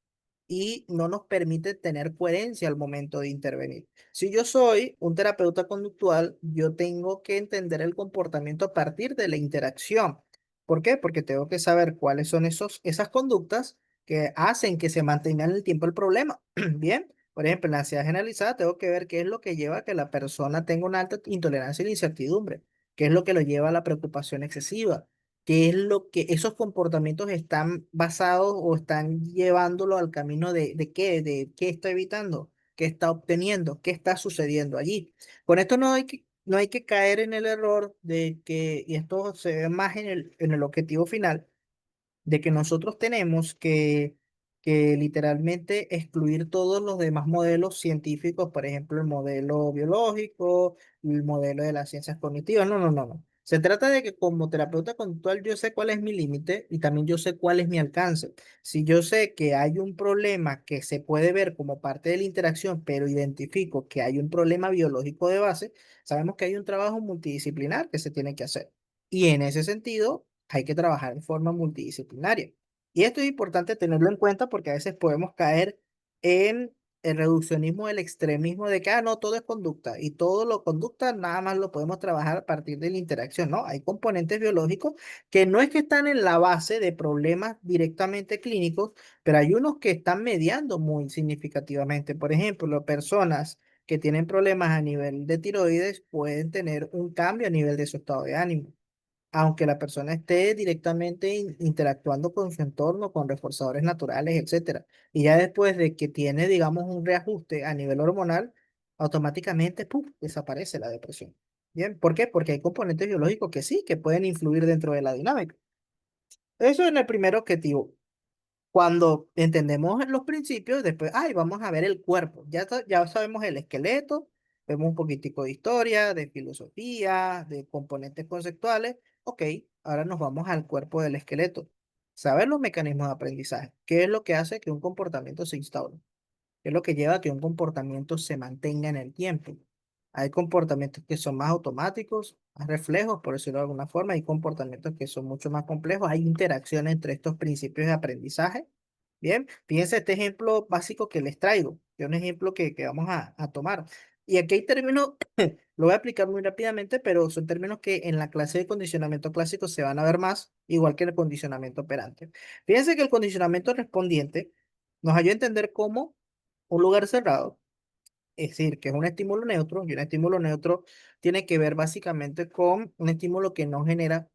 y no nos permite tener coherencia al momento de intervenir. Si yo soy un terapeuta conductual, yo tengo que entender el comportamiento a partir de la interacción. ¿Por qué? Porque tengo que saber cuáles son esas conductas que hacen que se mantenga en el tiempo el problema. Bien, por ejemplo, en la ansiedad generalizada tengo que ver qué es lo que lleva a que la persona tenga una alta intolerancia a la incertidumbre, qué es lo que lo lleva a la preocupación excesiva, qué es lo que esos comportamientos están basados o están llevándolo al camino de qué está evitando, qué está obteniendo, qué está sucediendo allí. Con esto no hay que caer en el error de que, y esto se ve más en el objetivo final, de que nosotros tenemos que literalmente excluir todos los demás modelos científicos, por ejemplo, el modelo biológico, el modelo de las ciencias cognitivas. No, no, no, no. Se trata de que como terapeuta conductual yo sé cuál es mi límite y también yo sé cuál es mi alcance. Si yo sé que hay un problema que se puede ver como parte de la interacción, pero identifico que hay un problema biológico de base, sabemos que hay un trabajo multidisciplinar que se tiene que hacer. Y en ese sentido, hay que trabajar de forma multidisciplinaria. Y esto es importante tenerlo en cuenta porque a veces podemos caer en el reduccionismo, el extremismo de que, no, todo es conducta y todo lo conducta nada más lo podemos trabajar a partir de la interacción, ¿no? Hay componentes biológicos que no es que están en la base de problemas directamente clínicos, pero hay unos que están mediando muy significativamente. Por ejemplo, personas que tienen problemas a nivel de tiroides pueden tener un cambio a nivel de su estado de ánimo aunque la persona esté directamente interactuando con su entorno, con reforzadores naturales, etcétera. Y ya después de que tiene, digamos, un reajuste a nivel hormonal, automáticamente, ¡pum!, desaparece la depresión. Bien, ¿por qué? Porque hay componentes biológicos que sí, que pueden influir dentro de la dinámica. Eso es el primer objetivo. Cuando entendemos los principios, después, ay, vamos a ver el cuerpo. Ya sabemos el esqueleto, vemos un poquitico de historia, de filosofía, de componentes conceptuales. Ok, ahora nos vamos al cuerpo del esqueleto. Saber los mecanismos de aprendizaje. ¿Qué es lo que hace que un comportamiento se instaure? ¿Qué es lo que lleva a que un comportamiento se mantenga en el tiempo? Hay comportamientos que son más automáticos, más reflejos, por decirlo de alguna forma. Hay comportamientos que son mucho más complejos. Hay interacción entre estos principios de aprendizaje. Bien, fíjense este ejemplo básico que les traigo, que es un ejemplo que vamos a tomar. Y aquí hay términos, lo voy a explicar muy rápidamente, pero son términos que en la clase de condicionamiento clásico se van a ver más, igual que el condicionamiento operante. Fíjense que el condicionamiento respondiente nos ayuda a entender cómo un lugar cerrado, es decir, que es un estímulo neutro, y un estímulo neutro tiene que ver básicamente con un estímulo que no genera,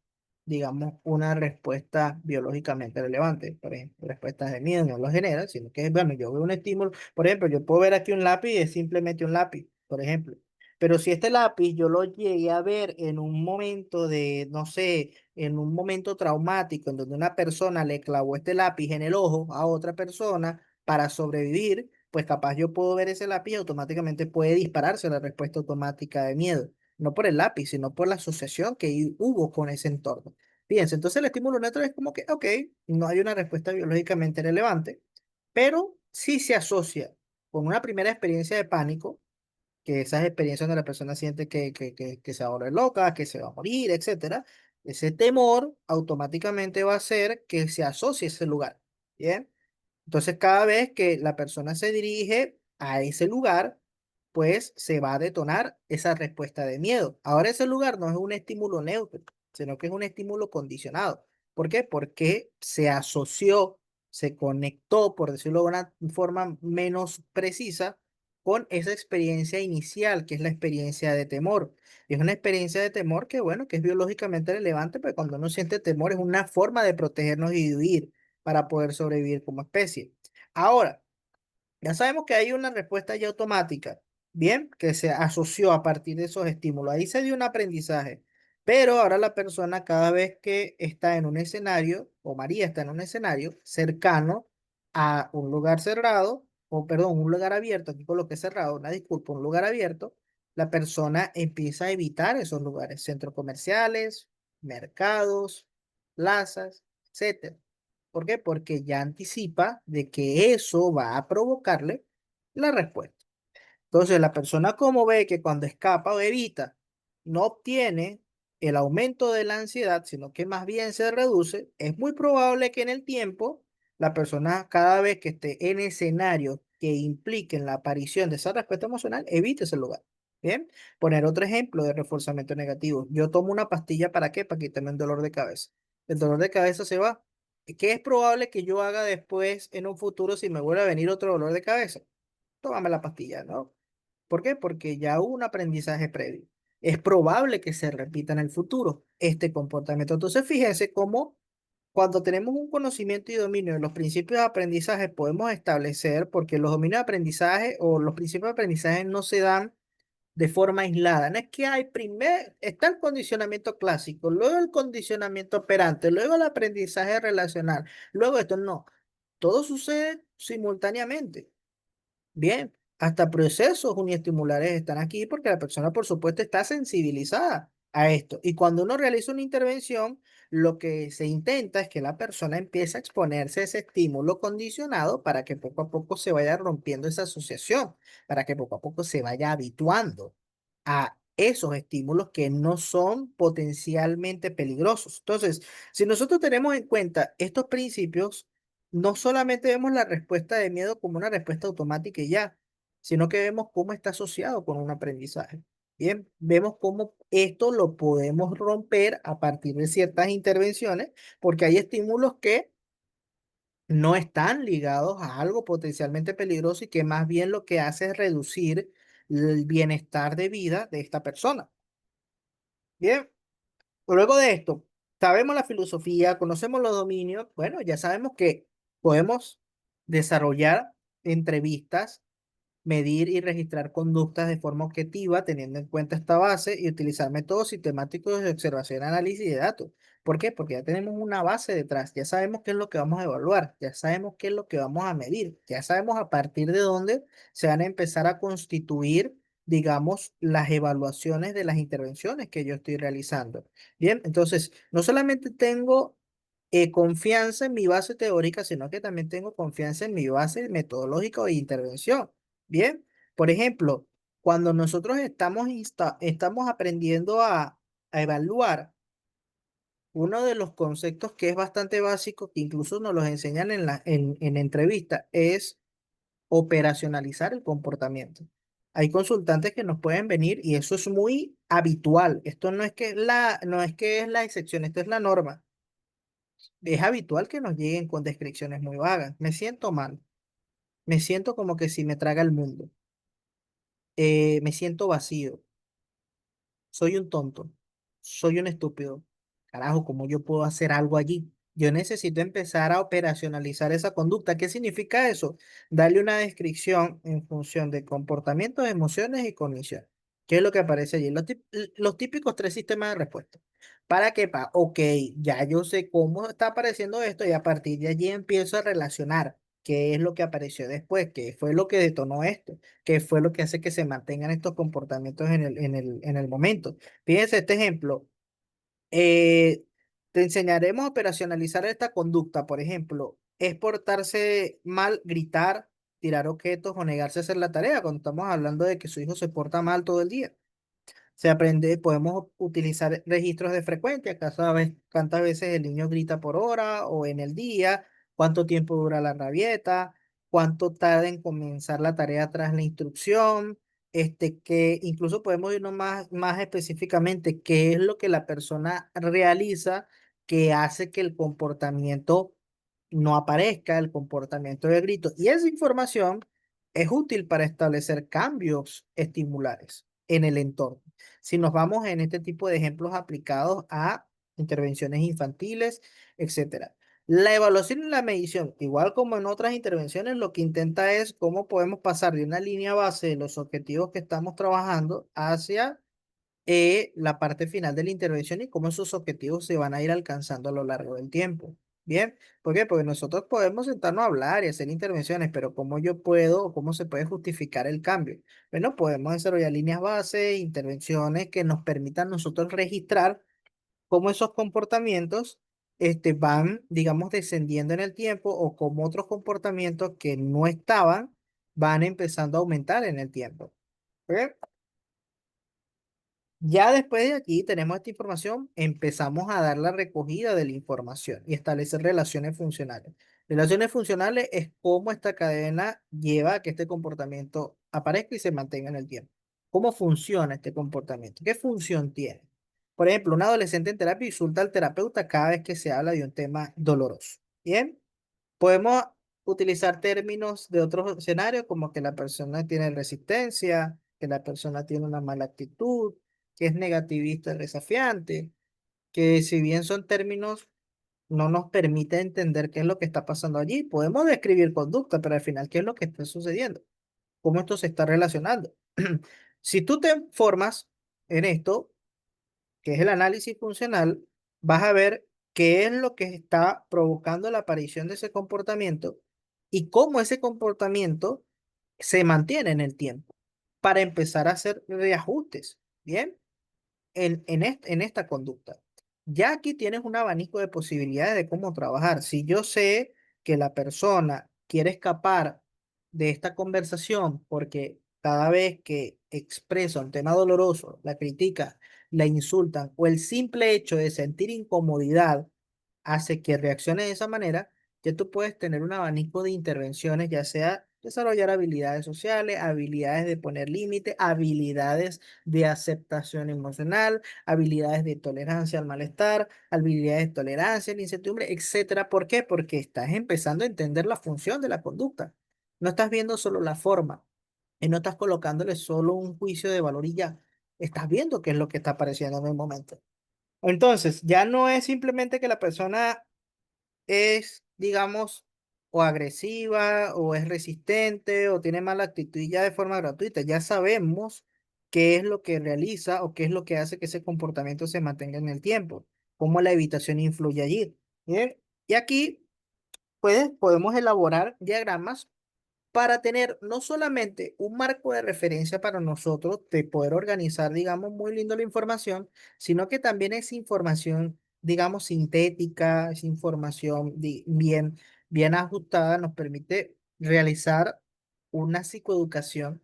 digamos, una respuesta biológicamente relevante. Por ejemplo, respuestas de miedo no lo genera, sino que, bueno, yo veo un estímulo, por ejemplo, yo puedo ver aquí un lápiz y es simplemente un lápiz, por ejemplo. Pero si este lápiz yo lo llegué a ver en un momento de, no sé, en un momento traumático, en donde una persona le clavó este lápiz en el ojo a otra persona para sobrevivir, pues capaz yo puedo ver ese lápiz y automáticamente puede dispararse la respuesta automática de miedo. No por el lápiz, sino por la asociación que hubo con ese entorno. Fíjense, entonces el estímulo neutro es como que, ok, no hay una respuesta biológicamente relevante, pero sí se asocia con una primera experiencia de pánico, que esas experiencias donde la persona siente que se va a volver loca, que se va a morir, etcétera. Ese temor automáticamente va a hacer que se asocie ese lugar. ¿Bien? Entonces, cada vez que la persona se dirige a ese lugar, pues se va a detonar esa respuesta de miedo. Ahora, ese lugar no es un estímulo neutro, sino que es un estímulo condicionado. ¿Por qué? Porque se asoció, se conectó, por decirlo de una forma menos precisa, con esa experiencia inicial, que es la experiencia de temor. Y es una experiencia de temor que, bueno, que es biológicamente relevante, pero cuando uno siente temor es una forma de protegernos y de huir para poder sobrevivir como especie. Ahora, ya sabemos que hay una respuesta ya automática, bien, que se asoció a partir de esos estímulos. Ahí se dio un aprendizaje. Pero ahora la persona cada vez que está en un escenario, o María está en un escenario cercano a un lugar cerrado, o perdón, un lugar abierto, aquí coloqué cerrado, una disculpa, un lugar abierto, la persona empieza a evitar esos lugares, centros comerciales, mercados, plazas, etcétera. ¿Por qué? Porque ya anticipa de que eso va a provocarle la respuesta. Entonces, la persona como ve que cuando escapa o evita, no obtiene el aumento de la ansiedad, sino que más bien se reduce, es muy probable que en el tiempo la persona cada vez que esté en escenarios que impliquen la aparición de esa respuesta emocional, evite ese lugar. Bien, poner otro ejemplo de reforzamiento negativo. Yo tomo una pastilla ¿para qué? Para quitarme un dolor de cabeza. El dolor de cabeza se va. ¿Qué es probable que yo haga después en un futuro si me vuelve a venir otro dolor de cabeza? Tómame la pastilla, ¿no? ¿Por qué? Porque ya hubo un aprendizaje previo. Es probable que se repita en el futuro este comportamiento. Entonces, fíjense cómo cuando tenemos un conocimiento y dominio de los principios de aprendizaje, podemos establecer, porque los dominios de aprendizaje o los principios de aprendizaje no se dan de forma aislada. No es que hay está el condicionamiento clásico, luego el condicionamiento operante, luego el aprendizaje relacional, luego esto no. Todo sucede simultáneamente. Bien, hasta procesos uniestimulares están aquí porque la persona, por supuesto, está sensibilizada a esto. Y cuando uno realiza una intervención, lo que se intenta es que la persona empiece a exponerse a ese estímulo condicionado para que poco a poco se vaya rompiendo esa asociación, para que poco a poco se vaya habituando a esos estímulos que no son potencialmente peligrosos. Entonces, si nosotros tenemos en cuenta estos principios, no solamente vemos la respuesta de miedo como una respuesta automática y ya, sino que vemos cómo está asociado con un aprendizaje. Bien, vemos cómo esto lo podemos romper a partir de ciertas intervenciones, porque hay estímulos que no están ligados a algo potencialmente peligroso y que más bien lo que hace es reducir el bienestar de vida de esta persona. Bien, luego de esto, sabemos la filosofía, conocemos los dominios, bueno, ya sabemos que podemos desarrollar entrevistas, medir y registrar conductas de forma objetiva, teniendo en cuenta esta base y utilizar métodos sistemáticos de observación, análisis de datos. ¿Por qué? Porque ya tenemos una base detrás, ya sabemos qué es lo que vamos a evaluar, ya sabemos qué es lo que vamos a medir, ya sabemos a partir de dónde se van a empezar a constituir, digamos, las evaluaciones de las intervenciones que yo estoy realizando. Bien, entonces, no solamente tengo confianza en mi base teórica, sino que también tengo confianza en mi base metodológica de intervención. Bien, por ejemplo, cuando nosotros estamos aprendiendo a evaluar, uno de los conceptos que es bastante básico, que incluso nos los enseñan en entrevista, es operacionalizar el comportamiento. Hay consultantes que nos pueden venir y eso es muy habitual. Esto no es que es la excepción, esto es la norma. Es habitual que nos lleguen con descripciones muy vagas. Me siento mal. Me siento como que si me traga el mundo. Me siento vacío. Soy un tonto. Soy un estúpido. Carajo, ¿cómo yo puedo hacer algo allí? Yo necesito empezar a operacionalizar esa conducta. ¿Qué significa eso? Darle una descripción en función de comportamientos, emociones y cognición. ¿Qué es lo que aparece allí? Los típicos tres sistemas de respuesta. ¿Para qué? Ok, ya yo sé cómo está apareciendo esto y a partir de allí empiezo a relacionar qué es lo que apareció después, qué fue lo que detonó esto, qué fue lo que hace que se mantengan estos comportamientos en el momento. Fíjense este ejemplo. eh, Te enseñaremos a operacionalizar esta conducta, por ejemplo, es portarse mal, gritar, tirar objetos o negarse a hacer la tarea cuando estamos hablando de que su hijo se porta mal todo el día. Se aprende, podemos utilizar registros de frecuencia, cada vez, cuántas veces el niño grita por hora o en el día, cuánto tiempo dura la rabieta, cuánto tarda en comenzar la tarea tras la instrucción, que incluso podemos irnos más específicamente, qué es lo que la persona realiza que hace que el comportamiento no aparezca, el comportamiento de grito. Y esa información es útil para establecer cambios estimulares en el entorno. Si nos vamos en este tipo de ejemplos aplicados a intervenciones infantiles, etcétera. La evaluación y la medición, igual como en otras intervenciones, lo que intenta es cómo podemos pasar de una línea base de los objetivos que estamos trabajando hacia la parte final de la intervención y cómo esos objetivos se van a ir alcanzando a lo largo del tiempo. Bien, ¿por qué? Porque nosotros podemos sentarnos a hablar y hacer intervenciones, pero ¿cómo yo puedo o cómo se puede justificar el cambio? Bueno, podemos desarrollar líneas base, intervenciones que nos permitan nosotros registrar cómo esos comportamientos van, digamos, descendiendo en el tiempo o cómo otros comportamientos que no estaban van empezando a aumentar en el tiempo. ¿Ok? Ya después de aquí tenemos esta información, empezamos a dar la recogida de la información y establecer relaciones funcionales. Relaciones funcionales es cómo esta cadena lleva a que este comportamiento aparezca y se mantenga en el tiempo. ¿Cómo funciona este comportamiento? ¿Qué función tiene? Por ejemplo, un adolescente en terapia insulta al terapeuta cada vez que se habla de un tema doloroso. Bien, podemos utilizar términos de otros escenarios como que la persona tiene resistencia, que la persona tiene una mala actitud, que es negativista, desafiante, que si bien son términos, no nos permite entender qué es lo que está pasando allí. Podemos describir conducta, pero al final, ¿qué es lo que está sucediendo? ¿Cómo esto se está relacionando? Si tú te formas en esto, que es el análisis funcional, vas a ver qué es lo que está provocando la aparición de ese comportamiento y cómo ese comportamiento se mantiene en el tiempo para empezar a hacer reajustes, ¿bien? En esta conducta. Ya aquí tienes un abanico de posibilidades de cómo trabajar. Si yo sé que la persona quiere escapar de esta conversación porque cada vez que expresa un tema doloroso, la critica, la insultan o el simple hecho de sentir incomodidad hace que reaccione de esa manera, ya tú puedes tener un abanico de intervenciones, ya sea desarrollar habilidades sociales, habilidades de poner límite, habilidades de aceptación emocional, habilidades de tolerancia al malestar, habilidades de tolerancia a la incertidumbre, etcétera. ¿Por qué? Porque estás empezando a entender la función de la conducta. No estás viendo solo la forma y no estás colocándole solo un juicio de valor y ya. Estás viendo qué es lo que está apareciendo en el momento. Entonces, ya no es simplemente que la persona es, digamos, o agresiva, o es resistente, o tiene mala actitud y ya de forma gratuita. Ya sabemos qué es lo que realiza o qué es lo que hace que ese comportamiento se mantenga en el tiempo, cómo la evitación influye allí. Bien, y aquí podemos elaborar diagramas para tener no solamente un marco de referencia para nosotros de poder organizar, digamos, muy lindo la información, sino que también es información, digamos, sintética, es información bien ajustada, nos permite realizar una psicoeducación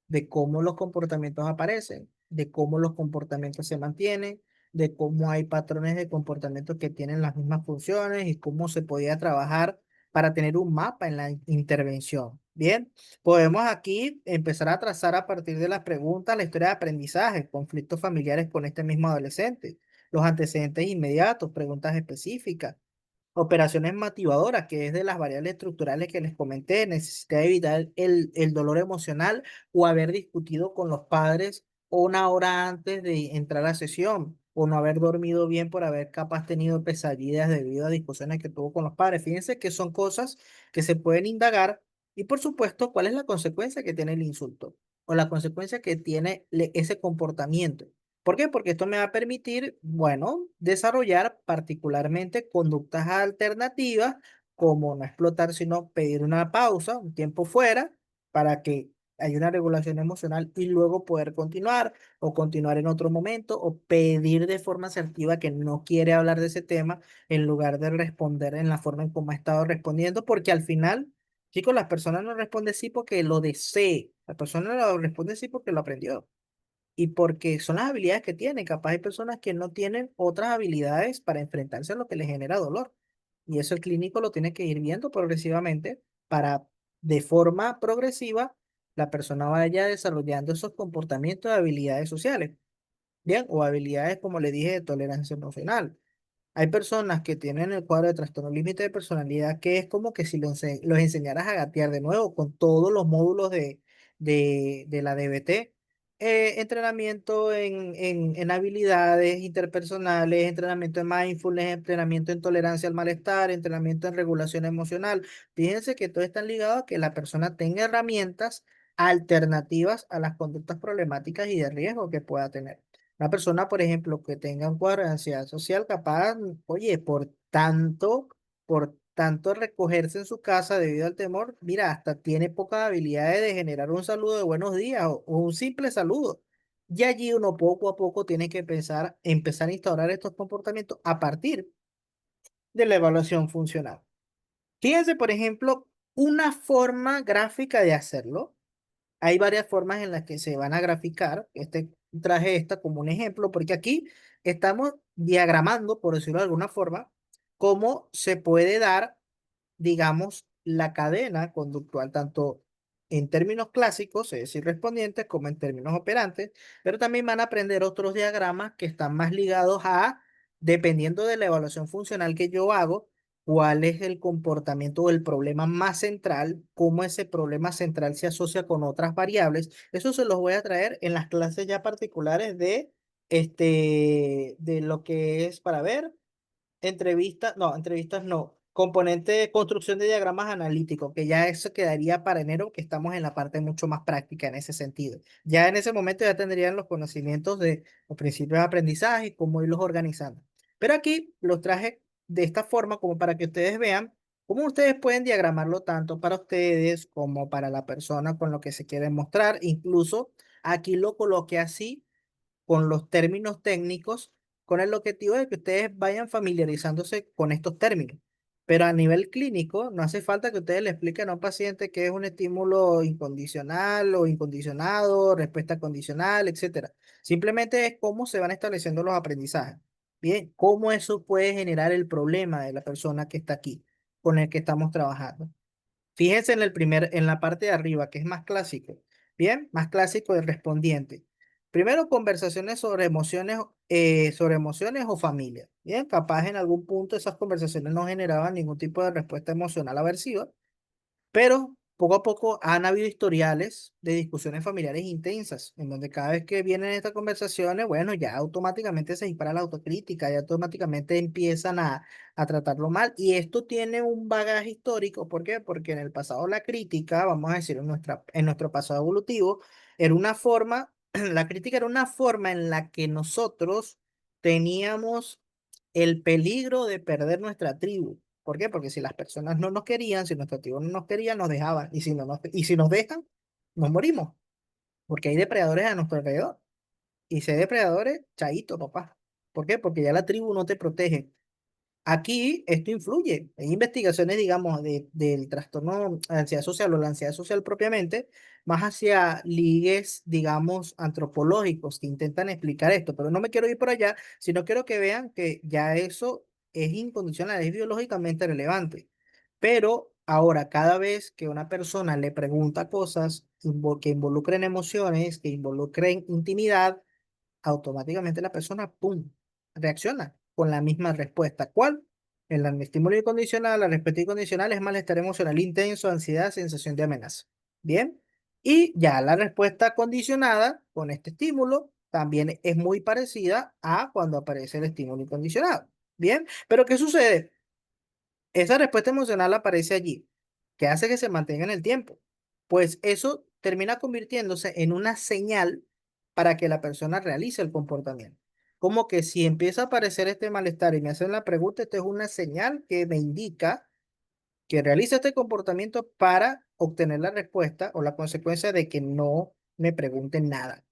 de cómo los comportamientos aparecen, de cómo los comportamientos se mantienen, de cómo hay patrones de comportamiento que tienen las mismas funciones y cómo se podía trabajar para tener un mapa en la intervención. Bien, podemos aquí empezar a trazar a partir de las preguntas la historia de aprendizaje, conflictos familiares con este mismo adolescente, los antecedentes inmediatos, preguntas específicas, operaciones motivadoras, que es de las variables estructurales que les comenté, necesidad de evitar el dolor emocional o haber discutido con los padres una hora antes de entrar a sesión, o no haber dormido bien por haber capaz tenido pesadillas debido a discusiones que tuvo con los padres. Fíjense que son cosas que se pueden indagar y por supuesto, ¿cuál es la consecuencia que tiene el insulto o la consecuencia que tiene ese comportamiento? ¿Por qué? Porque esto me va a permitir, bueno, desarrollar particularmente conductas alternativas, como no explotar, sino pedir una pausa, un tiempo fuera, para que haya una regulación emocional y luego poder continuar o continuar en otro momento o pedir de forma asertiva que no quiere hablar de ese tema en lugar de responder en la forma en cómo ha estado respondiendo, porque al final, chicos, las personas no responden sí porque lo desee, la persona lo responde sí porque lo aprendió. y porque son las habilidades que tienen. Capaz hay personas que no tienen otras habilidades para enfrentarse a lo que les genera dolor. Y eso el clínico lo tiene que ir viendo progresivamente para, de forma progresiva, la persona vaya desarrollando esos comportamientos de habilidades sociales. Bien, o habilidades, como le dije, de tolerancia emocional. Hay personas que tienen el cuadro de trastorno límite de personalidad que es como que si los enseñaras a gatear de nuevo con todos los módulos de la DBT. Entrenamiento en habilidades interpersonales, entrenamiento en mindfulness, entrenamiento en tolerancia al malestar, entrenamiento en regulación emocional. Fíjense que todo están ligados a que la persona tenga herramientas alternativas a las conductas problemáticas y de riesgo que pueda tener. Una persona, por ejemplo, que tenga un cuadro de ansiedad social, capaz, oye, por tanto recogerse en su casa debido al temor, mira, hasta tiene pocas habilidades de generar un saludo de buenos días o un simple saludo. Y allí uno poco a poco tiene que empezar a instaurar estos comportamientos a partir de la evaluación funcional. Fíjense, por ejemplo, una forma gráfica de hacerlo. Hay varias formas en las que se van a graficar. Traje esta como un ejemplo, porque aquí estamos diagramando, por decirlo de alguna forma, cómo se puede dar, digamos, la cadena conductual, tanto en términos clásicos, es decir, respondientes, como en términos operantes, pero también van a aprender otros diagramas que están más ligados a, dependiendo de la evaluación funcional que yo hago, cuál es el comportamiento o el problema más central, cómo ese problema central se asocia con otras variables. Eso se los voy a traer en las clases ya particulares de lo que es para ver. Entrevistas no. Componente de construcción de diagramas analíticos, que ya eso quedaría para enero, que estamos en la parte mucho más práctica en ese sentido. Ya en ese momento ya tendrían los conocimientos de los principios de aprendizaje y cómo irlos organizando. Pero aquí los traje de esta forma como para que ustedes vean cómo ustedes pueden diagramarlo tanto para ustedes como para la persona con lo que se quiere mostrar. Incluso aquí lo coloqué así con los términos técnicos, con el objetivo de que ustedes vayan familiarizándose con estos términos. Pero a nivel clínico, no hace falta que ustedes le expliquen a un paciente qué es un estímulo incondicional o incondicionado, respuesta condicional, etcétera. Simplemente es cómo se van estableciendo los aprendizajes. Bien, cómo eso puede generar el problema de la persona que está aquí, con el que estamos trabajando. Fíjense en la parte de arriba, que es más clásico. Bien, más clásico del respondiente. Primero, conversaciones sobre emociones o familia. Bien, capaz en algún punto esas conversaciones no generaban ningún tipo de respuesta emocional aversiva, pero poco a poco han habido historiales de discusiones familiares intensas, en donde cada vez que vienen estas conversaciones, bueno, ya automáticamente se dispara la autocrítica, ya automáticamente empiezan a tratarlo mal. Y esto tiene un bagaje histórico. ¿Por qué? Porque en el pasado la crítica, vamos a decir, en nuestro pasado evolutivo, era una forma, la crítica era una forma en la que nosotros teníamos el peligro de perder nuestra tribu. ¿Por qué? Porque si las personas no nos querían, si nuestra tribu no nos quería, nos dejaban. Y si nos dejan, nos morimos. Porque hay depredadores a nuestro alrededor. Y si hay depredadores, chaito, papá. ¿Por qué? Porque ya la tribu no te protege. Aquí esto influye. Hay investigaciones, digamos, del trastorno de ansiedad social o la ansiedad social propiamente, más hacia ligues, digamos, antropológicos que intentan explicar esto. Pero no me quiero ir por allá, sino quiero que vean que ya eso es incondicional, es biológicamente relevante. Pero ahora, cada vez que una persona le pregunta cosas que involucren emociones, que involucren intimidad, automáticamente la persona, ¡pum!, reacciona con la misma respuesta. ¿Cuál? El estímulo incondicional, la respuesta incondicional es malestar emocional intenso, ansiedad, sensación de amenaza. Bien. Y ya la respuesta condicionada con este estímulo también es muy parecida a cuando aparece el estímulo incondicionado. Bien. Pero ¿qué sucede? Esa respuesta emocional aparece allí, que hace que se mantenga en el tiempo. Pues eso termina convirtiéndose en una señal para que la persona realice el comportamiento. Como que si empieza a aparecer este malestar y me hacen la pregunta, esto es una señal que me indica que realice este comportamiento para obtener la respuesta o la consecuencia de que no me pregunten nada.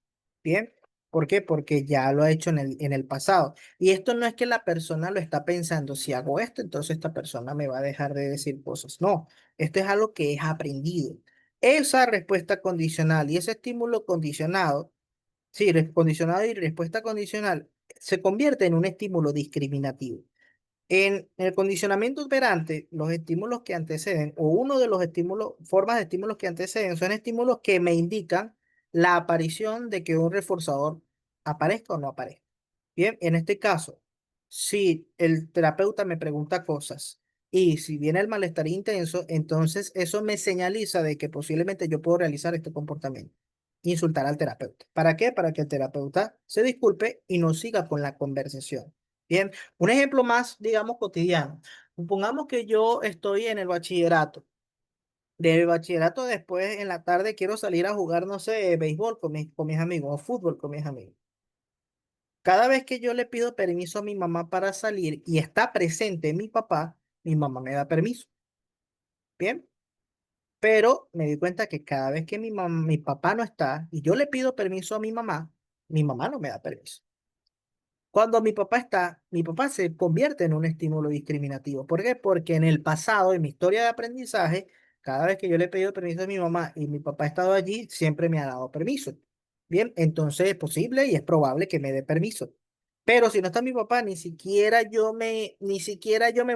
¿Bien? ¿Por qué? Porque ya lo ha hecho en el pasado. Y esto no es que la persona lo está pensando, si hago esto, entonces esta persona me va a dejar de decir cosas. No, esto es algo que es aprendido. Esa respuesta condicional y ese estímulo condicionado Sí, condicionado y respuesta condicional se convierte en un estímulo discriminativo. En el condicionamiento operante, los estímulos que anteceden, o uno de los estímulos, formas de estímulos que anteceden, son estímulos que me indican la aparición de que un reforzador aparezca o no aparezca. Bien, en este caso, si el terapeuta me pregunta cosas y si viene el malestar intenso, entonces eso me señaliza de que posiblemente yo puedo realizar este comportamiento. Insultar al terapeuta. ¿Para qué? Para que el terapeuta se disculpe y no siga con la conversación. Bien, un ejemplo más, digamos, cotidiano. Supongamos que yo estoy en el bachillerato. Del bachillerato después en la tarde quiero salir a jugar, no sé, béisbol con mis amigos o fútbol con mis amigos. Cada vez que yo le pido permiso a mi mamá para salir y está presente mi papá, mi mamá me da permiso. Bien, pero me di cuenta que cada vez que mi papá no está y yo le pido permiso a mi mamá no me da permiso. Cuando mi papá está, mi papá se convierte en un estímulo discriminativo. ¿Por qué? Porque en el pasado, en mi historia de aprendizaje, cada vez que yo le he pedido permiso a mi mamá y mi papá ha estado allí, siempre me ha dado permiso. Bien, entonces es posible y es probable que me dé permiso. Pero si no está mi papá, ni siquiera yo me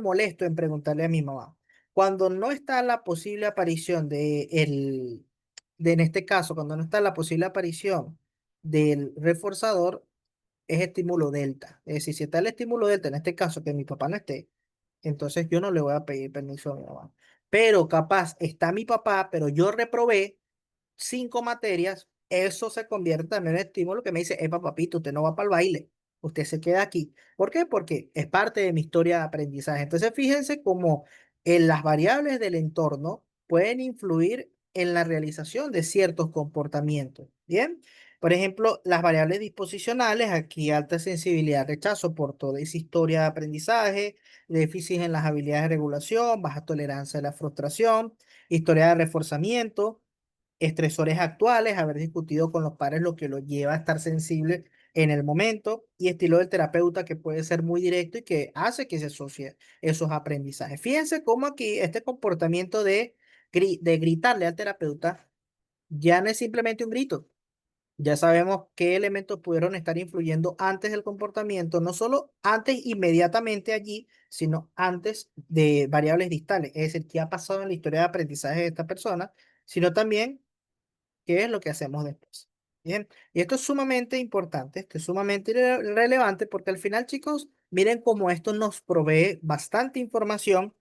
molesto en preguntarle a mi mamá. Cuando no está la posible aparición en este caso, cuando no está la posible aparición del reforzador, es estímulo delta. Es decir, si está el estímulo delta, en este caso que mi papá no esté, entonces yo no le voy a pedir permiso a mi mamá. Pero capaz está mi papá, pero yo reprobé 5 materias, eso se convierte también en estímulo que me dice, papito, usted no va para el baile, usted se queda aquí. ¿Por qué? Porque es parte de mi historia de aprendizaje. Entonces, fíjense cómo las variables del entorno pueden influir en la realización de ciertos comportamientos. Bien, por ejemplo, las variables disposicionales, aquí alta sensibilidad, rechazo por toda esa historia de aprendizaje, déficit en las habilidades de regulación, baja tolerancia a la frustración, historia de reforzamiento, estresores actuales, haber discutido con los padres lo que lo lleva a estar sensible en el momento y estilo del terapeuta que puede ser muy directo y que hace que se asocie esos aprendizajes. Fíjense cómo aquí este comportamiento de gritarle al terapeuta ya no es simplemente un grito. Ya sabemos qué elementos pudieron estar influyendo antes del comportamiento, no solo antes inmediatamente allí, sino antes de variables distales, es decir, qué ha pasado en la historia de aprendizaje de esta persona, sino también qué es lo que hacemos después. Bien, y esto es sumamente importante, esto es sumamente relevante porque al final, chicos, miren cómo esto nos provee bastante información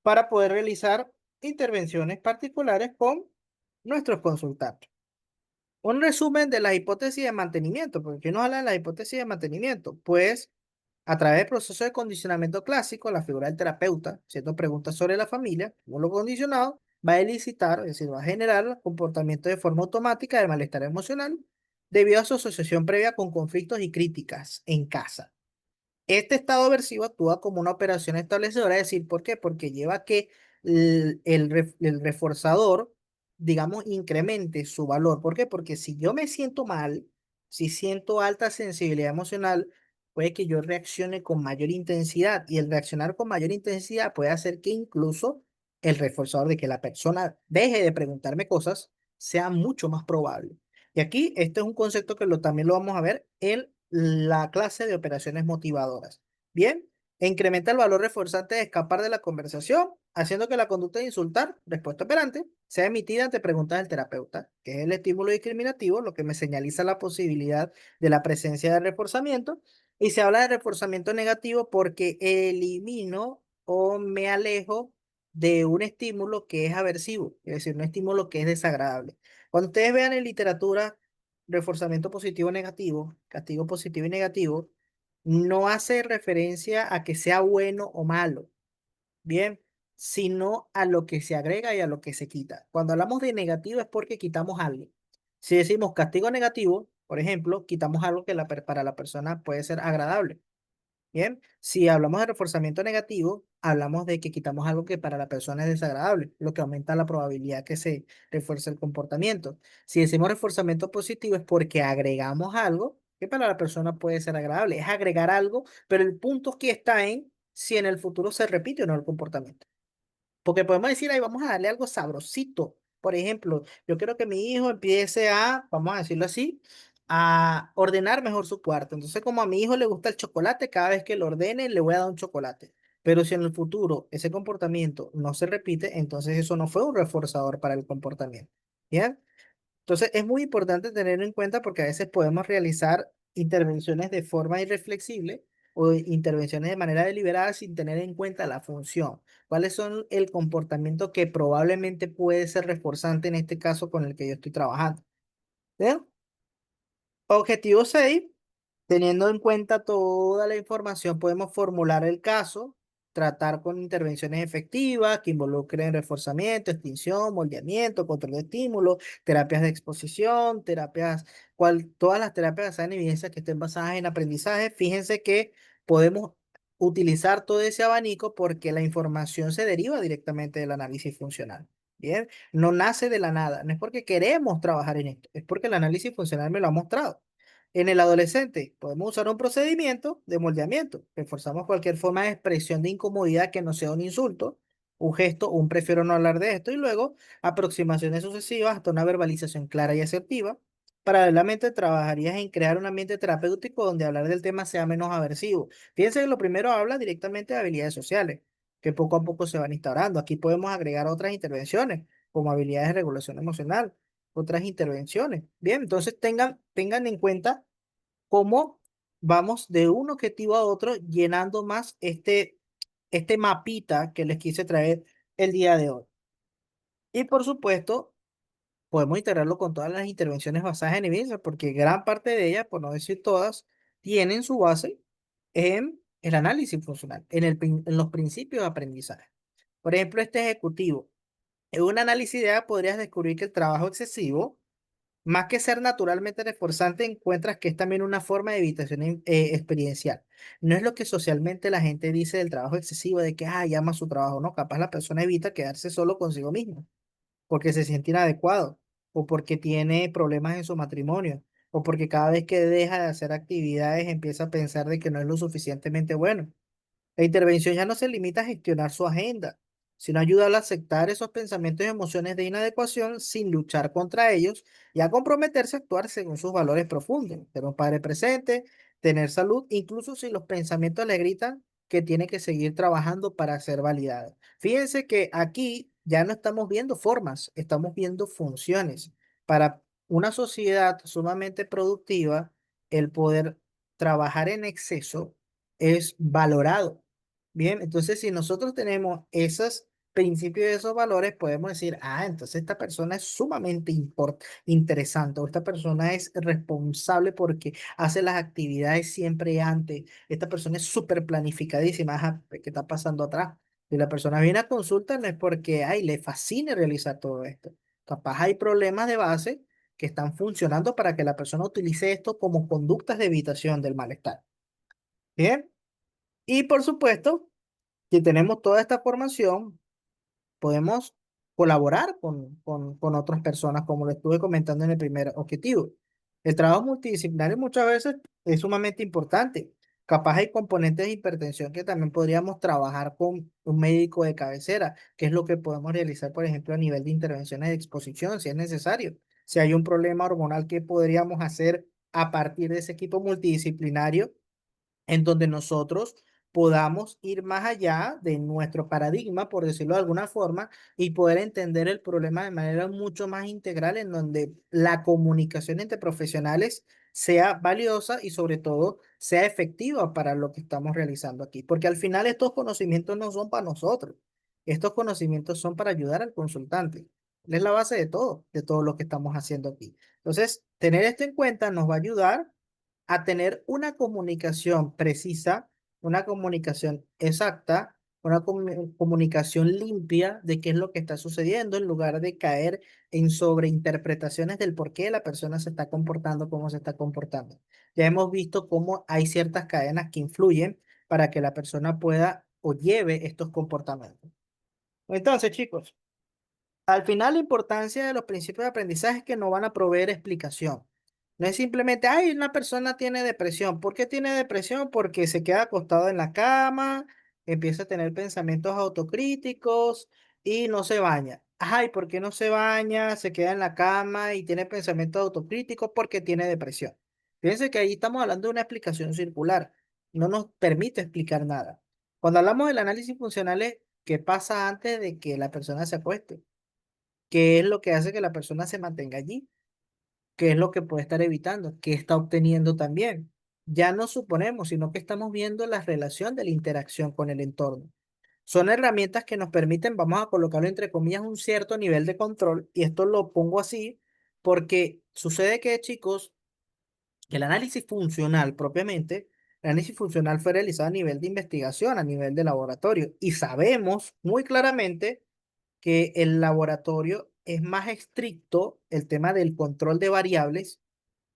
para poder realizar intervenciones particulares con nuestros consultantes. Un resumen de la hipótesis de mantenimiento, porque aquí nos habla de la hipótesis de mantenimiento, pues a través del proceso de condicionamiento clásico, la figura del terapeuta, haciendo preguntas sobre la familia, como lo condicionado, va a elicitar, es decir, va a generar comportamiento de forma automática de malestar emocional debido a su asociación previa con conflictos y críticas en casa. Este estado aversivo actúa como una operación establecedora, es decir, ¿por qué? Porque lleva a que el reforzador, digamos, incremente su valor. ¿Por qué? Porque si yo me siento mal, si siento alta sensibilidad emocional, puede que yo reaccione con mayor intensidad y el reaccionar con mayor intensidad puede hacer que incluso el reforzador de que la persona deje de preguntarme cosas sea mucho más probable. Y aquí este es un concepto que también lo vamos a ver en la clase de operaciones motivadoras. Bien, incrementa el valor reforzante de escapar de la conversación, haciendo que la conducta de insultar, respuesta operante, sea emitida ante preguntas del terapeuta, que es el estímulo discriminativo, lo que me señaliza la posibilidad de la presencia de reforzamiento. Y se habla de reforzamiento negativo porque elimino o me alejo de un estímulo que es aversivo, es decir, un estímulo que es desagradable. Cuando ustedes vean en literatura reforzamiento positivo negativo, castigo positivo y negativo, no hace referencia a que sea bueno o malo, bien, sino a lo que se agrega y a lo que se quita. Cuando hablamos de negativo es porque quitamos algo. Si decimos castigo negativo, por ejemplo, quitamos algo que para la persona puede ser agradable. Bien, si hablamos de reforzamiento negativo, hablamos de que quitamos algo que para la persona es desagradable, lo que aumenta la probabilidad que se refuerce el comportamiento. Si decimos reforzamiento positivo es porque agregamos algo que para la persona puede ser agradable. Es agregar algo, pero el punto aquí está en si en el futuro se repite o no el comportamiento. Porque podemos decir, ahí vamos a darle algo sabrosito. Por ejemplo, yo quiero que mi hijo empiece a, vamos a decirlo así, a ordenar mejor su cuarto. Entonces, como a mi hijo le gusta el chocolate, cada vez que lo ordene le voy a dar un chocolate. Pero si en el futuro ese comportamiento no se repite, entonces eso no fue un reforzador para el comportamiento. ¿Bien? Entonces, es muy importante tenerlo en cuenta porque a veces podemos realizar intervenciones de forma irreflexible o intervenciones de manera deliberada sin tener en cuenta la función. ¿Cuáles son el comportamiento que probablemente puede ser reforzante en este caso con el que yo estoy trabajando? ¿Bien? Objetivo 6. Teniendo en cuenta toda la información, podemos formular el caso, tratar con intervenciones efectivas que involucren reforzamiento, extinción, moldeamiento, control de estímulos, terapias de exposición, todas las terapias basadas en evidencia que estén basadas en aprendizaje. Fíjense que podemos utilizar todo ese abanico porque la información se deriva directamente del análisis funcional. Bien, no nace de la nada, no es porque queremos trabajar en esto, es porque el análisis funcional me lo ha mostrado. En el adolescente podemos usar un procedimiento de moldeamiento. Reforzamos cualquier forma de expresión de incomodidad que no sea un insulto, un gesto, un prefiero no hablar de esto y luego aproximaciones sucesivas hasta una verbalización clara y asertiva. Paralelamente trabajarías en crear un ambiente terapéutico donde hablar del tema sea menos aversivo. Fíjense que lo primero habla directamente de habilidades sociales, que poco a poco se van instaurando. Aquí podemos agregar otras intervenciones, como habilidades de regulación emocional, otras intervenciones. Bien, entonces tengan en cuenta cómo vamos de un objetivo a otro llenando más este mapita que les quise traer el día de hoy. Y por supuesto, podemos integrarlo con todas las intervenciones basadas en evidencia, porque gran parte de ellas, por no decir todas, tienen su base en el análisis funcional, en los principios de aprendizaje. Por ejemplo, este ejecutivo. En un análisis de edad podrías descubrir que el trabajo excesivo, más que ser naturalmente reforzante, encuentras que es también una forma de evitación experiencial. No es lo que socialmente la gente dice del trabajo excesivo, de que, llama su trabajo, no, capaz la persona evita quedarse solo consigo mismo, porque se siente inadecuado, o porque tiene problemas en su matrimonio, o porque cada vez que deja de hacer actividades empieza a pensar de que no es lo suficientemente bueno. La intervención ya no se limita a gestionar su agenda, sino ayuda a aceptar esos pensamientos y emociones de inadecuación sin luchar contra ellos y a comprometerse a actuar según sus valores profundos. Ser un padre presente, tener salud, incluso si los pensamientos le gritan que tiene que seguir trabajando para ser validado. Fíjense que aquí ya no estamos viendo formas, estamos viendo funciones. Para una sociedad sumamente productiva, el poder trabajar en exceso es valorado. Bien, entonces si nosotros tenemos esos principios y esos valores, podemos decir, entonces esta persona es sumamente interesante o esta persona es responsable porque hace las actividades siempre antes. Esta persona es súper planificadísima. ¿Qué está pasando atrás? Si la persona viene a consulta no es porque, le fascine realizar todo esto. Capaz hay problemas de base que están funcionando para que la persona utilice esto como conductas de evitación del malestar. Bien. Y por supuesto, si tenemos toda esta formación, podemos colaborar con otras personas, como lo estuve comentando en el primer objetivo. El trabajo multidisciplinario muchas veces es sumamente importante. Capaz hay componentes de hipertensión que también podríamos trabajar con un médico de cabecera, que es lo que podemos realizar, por ejemplo, a nivel de intervenciones de exposición, si es necesario. Si hay un problema hormonal, ¿qué podríamos hacer a partir de ese equipo multidisciplinario en donde nosotros podamos ir más allá de nuestro paradigma, por decirlo de alguna forma, y poder entender el problema de manera mucho más integral, en donde la comunicación entre profesionales sea valiosa y sobre todo sea efectiva para lo que estamos realizando aquí. Porque al final estos conocimientos no son para nosotros, estos conocimientos son para ayudar al consultante. Es la base de todo lo que estamos haciendo aquí. Entonces, tener esto en cuenta nos va a ayudar a tener una comunicación precisa, una comunicación exacta, una comunicación limpia de qué es lo que está sucediendo en lugar de caer en sobreinterpretaciones del por qué la persona se está comportando como se está comportando. Ya hemos visto cómo hay ciertas cadenas que influyen para que la persona pueda o lleve estos comportamientos. Entonces, chicos, al final, la importancia de los principios de aprendizaje es que no van a proveer explicación. No es simplemente, una persona tiene depresión. ¿Por qué tiene depresión? Porque se queda acostado en la cama, empieza a tener pensamientos autocríticos y no se baña. Ay, ¿por qué no se baña? Se queda en la cama y tiene pensamientos autocríticos porque tiene depresión. Fíjense que ahí estamos hablando de una explicación circular. No nos permite explicar nada. Cuando hablamos del análisis funcional es qué pasa antes de que la persona se acueste, qué es lo que hace que la persona se mantenga allí, qué es lo que puede estar evitando, qué está obteniendo también. Ya no suponemos, sino que estamos viendo la relación de la interacción con el entorno. Son herramientas que nos permiten, vamos a colocarlo entre comillas, un cierto nivel de control, y esto lo pongo así porque sucede que, chicos, que el análisis funcional propiamente, el análisis funcional fue realizado a nivel de investigación, a nivel de laboratorio, y sabemos muy claramente que el laboratorio es más estricto el tema del control de variables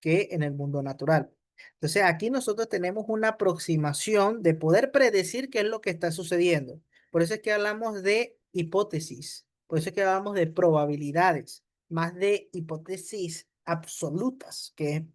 que en el mundo natural. Entonces, aquí nosotros tenemos una aproximación de poder predecir qué es lo que está sucediendo. Por eso es que hablamos de hipótesis, por eso es que hablamos de probabilidades, más de hipótesis absolutas, que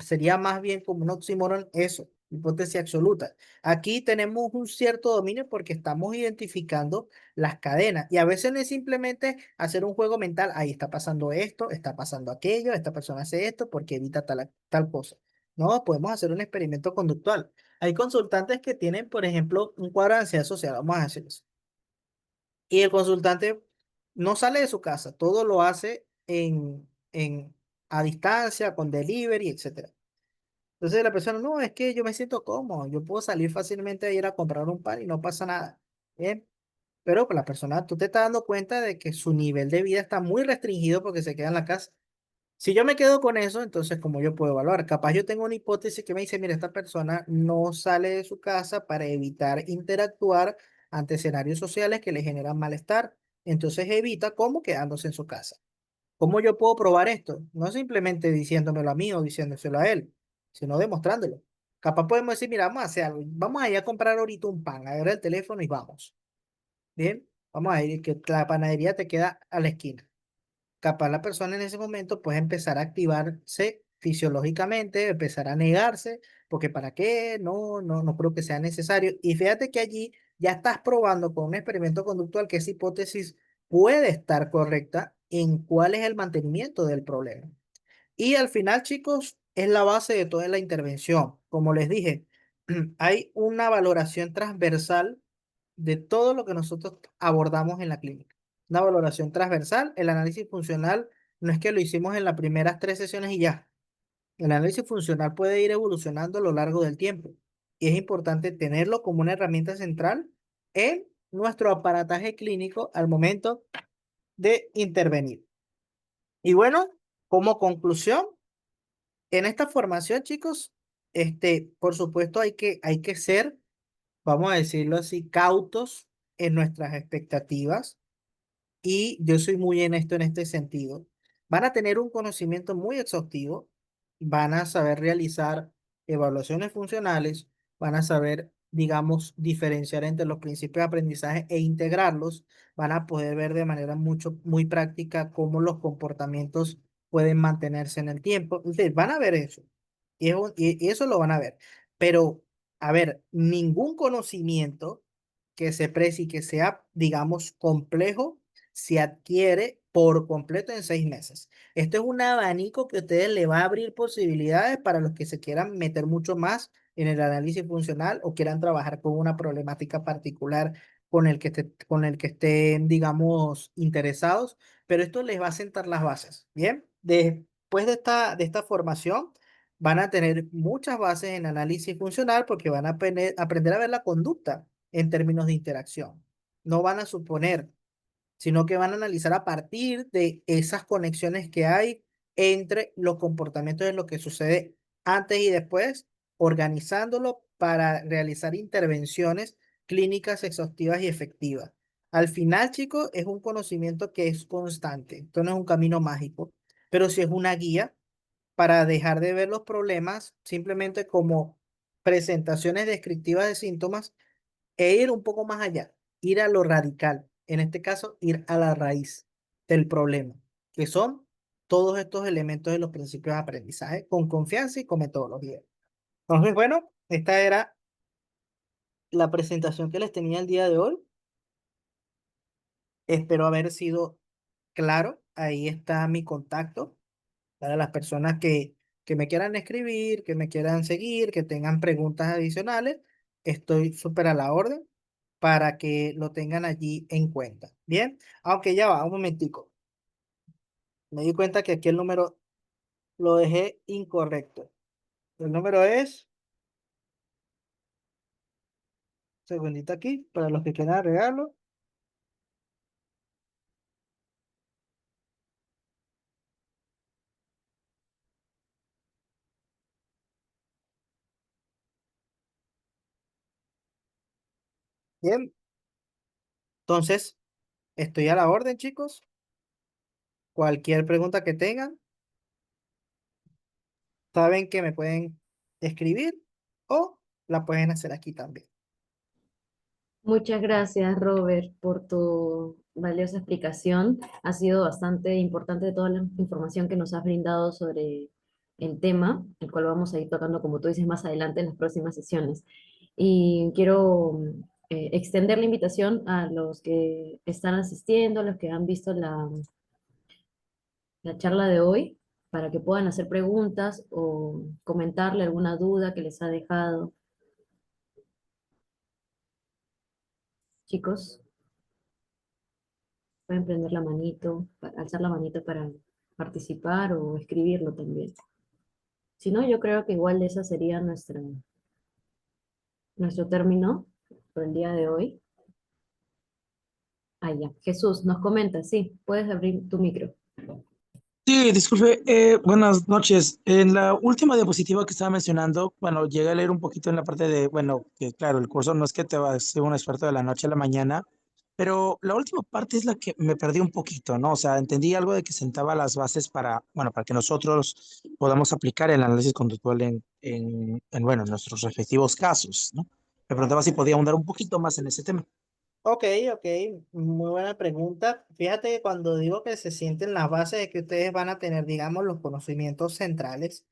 sería más bien como un oxímoron eso, hipótesis absoluta. Aquí tenemos un cierto dominio porque estamos identificando las cadenas. Y a veces no es simplemente hacer un juego mental, ahí está pasando esto, está pasando aquello, esta persona hace esto porque evita tal cosa. No, podemos hacer un experimento conductual. Hay consultantes que tienen, por ejemplo, un cuadro de ansiedad social, vamos a hacer eso. Y el consultante no sale de su casa, todo lo hace a distancia, con delivery, etcétera. Entonces la persona, no, es que yo me siento cómodo, yo puedo salir fácilmente a ir a comprar un pan y no pasa nada. Bien, pero pues, la persona, tú te estás dando cuenta de que su nivel de vida está muy restringido porque se queda en la casa. Si yo me quedo con eso, entonces, ¿cómo yo puedo evaluar? Capaz yo tengo una hipótesis que me dice, mira, esta persona no sale de su casa para evitar interactuar ante escenarios sociales que le generan malestar. Entonces evita cómo quedándose en su casa. ¿Cómo yo puedo probar esto? No simplemente diciéndomelo a mí o diciéndoselo a él, sino demostrándolo. Capaz podemos decir, mira, vamos a hacer algo. Vamos a ir a comprar ahorita un pan, agarra el teléfono y vamos. Bien, vamos a ir, que la panadería te queda a la esquina. Capaz la persona en ese momento puede empezar a activarse fisiológicamente, empezar a negarse, porque ¿para qué? No, no, no creo que sea necesario. Y fíjate que allí ya estás probando con un experimento conductual que esa hipótesis puede estar correcta en cuál es el mantenimiento del problema. Y al final, chicos, es la base de toda la intervención. Como les dije, hay una valoración transversal de todo lo que nosotros abordamos en la clínica. Una valoración transversal, el análisis funcional no es que lo hicimos en las primeras 3 sesiones y ya. El análisis funcional puede ir evolucionando a lo largo del tiempo y es importante tenerlo como una herramienta central en nuestro aparataje clínico al momento de intervenir. Y bueno, como conclusión, en esta formación, chicos, por supuesto hay que ser, vamos a decirlo así, cautos en nuestras expectativas y yo soy muy honesto en este sentido. Van a tener un conocimiento muy exhaustivo, van a saber realizar evaluaciones funcionales, van a saber, digamos, diferenciar entre los principios de aprendizaje e integrarlos, van a poder ver de manera muy práctica cómo los comportamientos pueden mantenerse en el tiempo. Ustedes van a ver eso y eso lo van a ver. Pero, a ver, ningún conocimiento que se precie y que sea, digamos, complejo se adquiere por completo en 6 meses. Esto es un abanico que a ustedes le va a abrir posibilidades para los que se quieran meter mucho más en el análisis funcional o quieran trabajar con una problemática particular con el que estén, digamos, interesados, pero esto les va a sentar las bases, ¿bien? Después de esta formación, van a tener muchas bases en análisis funcional porque van a aprender a ver la conducta en términos de interacción. No van a suponer, sino que van a analizar a partir de esas conexiones que hay entre los comportamientos de lo que sucede antes y después, organizándolo para realizar intervenciones clínicas exhaustivas y efectivas. Al final, chicos, es un conocimiento que es constante. Esto no es un camino mágico, pero sí es una guía para dejar de ver los problemas simplemente como presentaciones descriptivas de síntomas e ir un poco más allá, ir a lo radical, en este caso, ir a la raíz del problema, que son todos estos elementos de los principios de aprendizaje con confianza y con metodología. Entonces, bueno, esta era la presentación que les tenía el día de hoy. Espero haber sido claro, ahí está mi contacto para las personas que me quieran escribir, que me quieran seguir, que tengan preguntas adicionales. Estoy súper a la orden para que lo tengan allí en cuenta. Bien, aunque ya va, un momentico. Me di cuenta que aquí el número lo dejé incorrecto. El número es, segundito aquí, para los que quieran agregarlo. Bien, entonces estoy a la orden, chicos. Cualquier pregunta que tengan, saben que me pueden escribir o la pueden hacer aquí también. Muchas gracias, Robert, por tu valiosa explicación. Ha sido bastante importante toda la información que nos has brindado sobre el tema, el cual vamos a ir tocando, como tú dices, más adelante en las próximas sesiones. Y quiero extender la invitación a los que están asistiendo, a los que han visto la charla de hoy, para que puedan hacer preguntas o comentarle alguna duda que les ha dejado. Chicos, pueden prender la manito, alzar la manito para participar o escribirlo también. Si no, yo creo que igual esa sería nuestro término por el día de hoy. Ah, ya. Jesús, nos comenta, sí, puedes abrir tu micro. Sí, disculpe, buenas noches. En la última diapositiva que estaba mencionando, bueno, llegué a leer un poquito en la parte de, bueno, que claro, el curso no es que te vas a ser un experto de la noche a la mañana, pero la última parte es la que me perdí un poquito, ¿no? O sea, entendí algo de que sentaba las bases para, bueno, para que nosotros podamos aplicar el análisis conductual bueno, en nuestros respectivos casos, ¿no? Me preguntaba si podía ahondar un poquito más en ese tema. Ok, ok, muy buena pregunta. Fíjate que cuando digo que se sienten las bases de que ustedes van a tener, digamos, los conocimientos centrales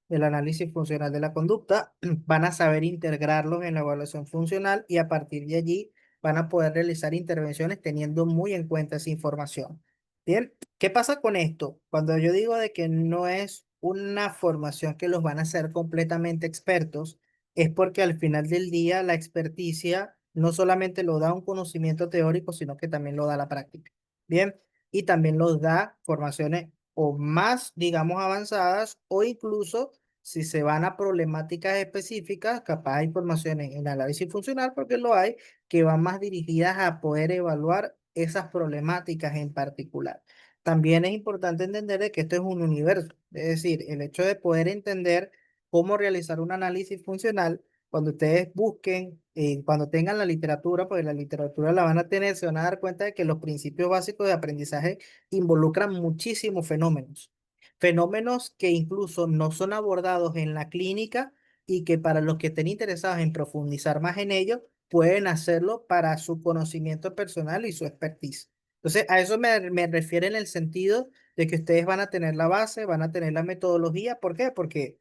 del análisis funcional de la conducta, van a saber integrarlos en la evaluación funcional y a partir de allí van a poder realizar intervenciones teniendo muy en cuenta esa información. Bien, ¿qué pasa con esto? Cuando yo digo de que no es una formación que los van a hacer completamente expertos, es porque al final del día la experticia no solamente lo da un conocimiento teórico, sino que también lo da la práctica. Bien, y también los da formaciones o más, digamos, avanzadas o incluso si se van a problemáticas específicas, capaz hay formaciones en análisis funcional, porque lo hay, que van más dirigidas a poder evaluar esas problemáticas en particular. También es importante entender de que esto es un universo, es decir, el hecho de poder entender cómo realizar un análisis funcional cuando ustedes busquen, cuando tengan la literatura, porque la literatura la van a tener, se van a dar cuenta de que los principios básicos de aprendizaje involucran muchísimos fenómenos. Fenómenos que incluso no son abordados en la clínica y que para los que estén interesados en profundizar más en ello, pueden hacerlo para su conocimiento personal y su expertise. Entonces, a eso me refiero en el sentido de que ustedes van a tener la base, van a tener la metodología. ¿Por qué? Porque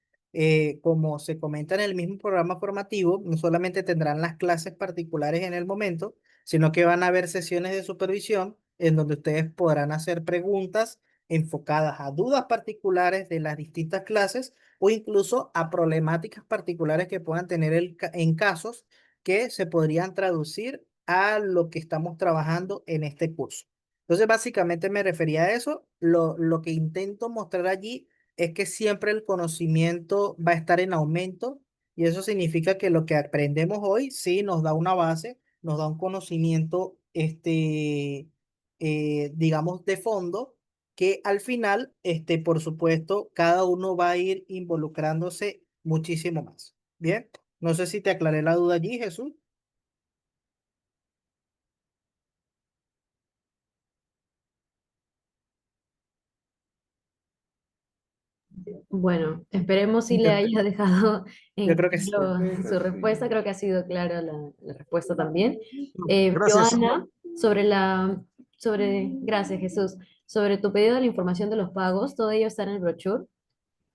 como se comenta en el mismo programa formativo, no solamente tendrán las clases particulares en el momento, sino que van a haber sesiones de supervisión en donde ustedes podrán hacer preguntas enfocadas a dudas particulares de las distintas clases o incluso a problemáticas particulares que puedan tener en casos que se podrían traducir a lo que estamos trabajando en este curso. Entonces, básicamente me refería a eso. Lo que intento mostrar allí es que siempre el conocimiento va a estar en aumento y eso significa que lo que aprendemos hoy sí nos da una base, nos da un conocimiento, digamos, de fondo, que al final, por supuesto, cada uno va a ir involucrándose muchísimo más. Bien, no sé si te aclaré la duda allí, Jesús. Bueno, esperemos si le Yo, haya dejado yo en creo que sí. claro su respuesta. Creo que ha sido clara la respuesta también. Gracias. Joana, gracias Jesús, sobre tu pedido de la información de los pagos, todo ello está en el brochure.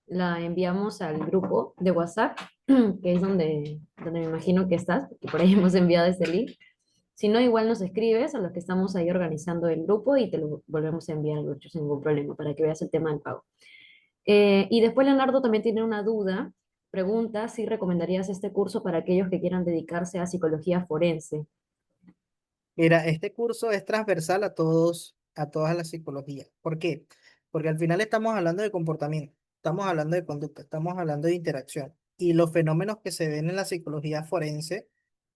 La enviamos al grupo de WhatsApp, que es donde me imagino que estás, porque por ahí hemos enviado ese link. Si no, igual nos escribes a los que estamos ahí organizando el grupo y te lo volvemos a enviar al grupo sin ningún problema para que veas el tema del pago. Y después Leonardo también tiene una duda, pregunta si recomendarías este curso para aquellos que quieran dedicarse a psicología forense. Mira, este curso es transversal a todos, a todas las psicologías. ¿Por qué? Porque al final estamos hablando de comportamiento, estamos hablando de conducta, estamos hablando de interacción. Y los fenómenos que se ven en la psicología forense,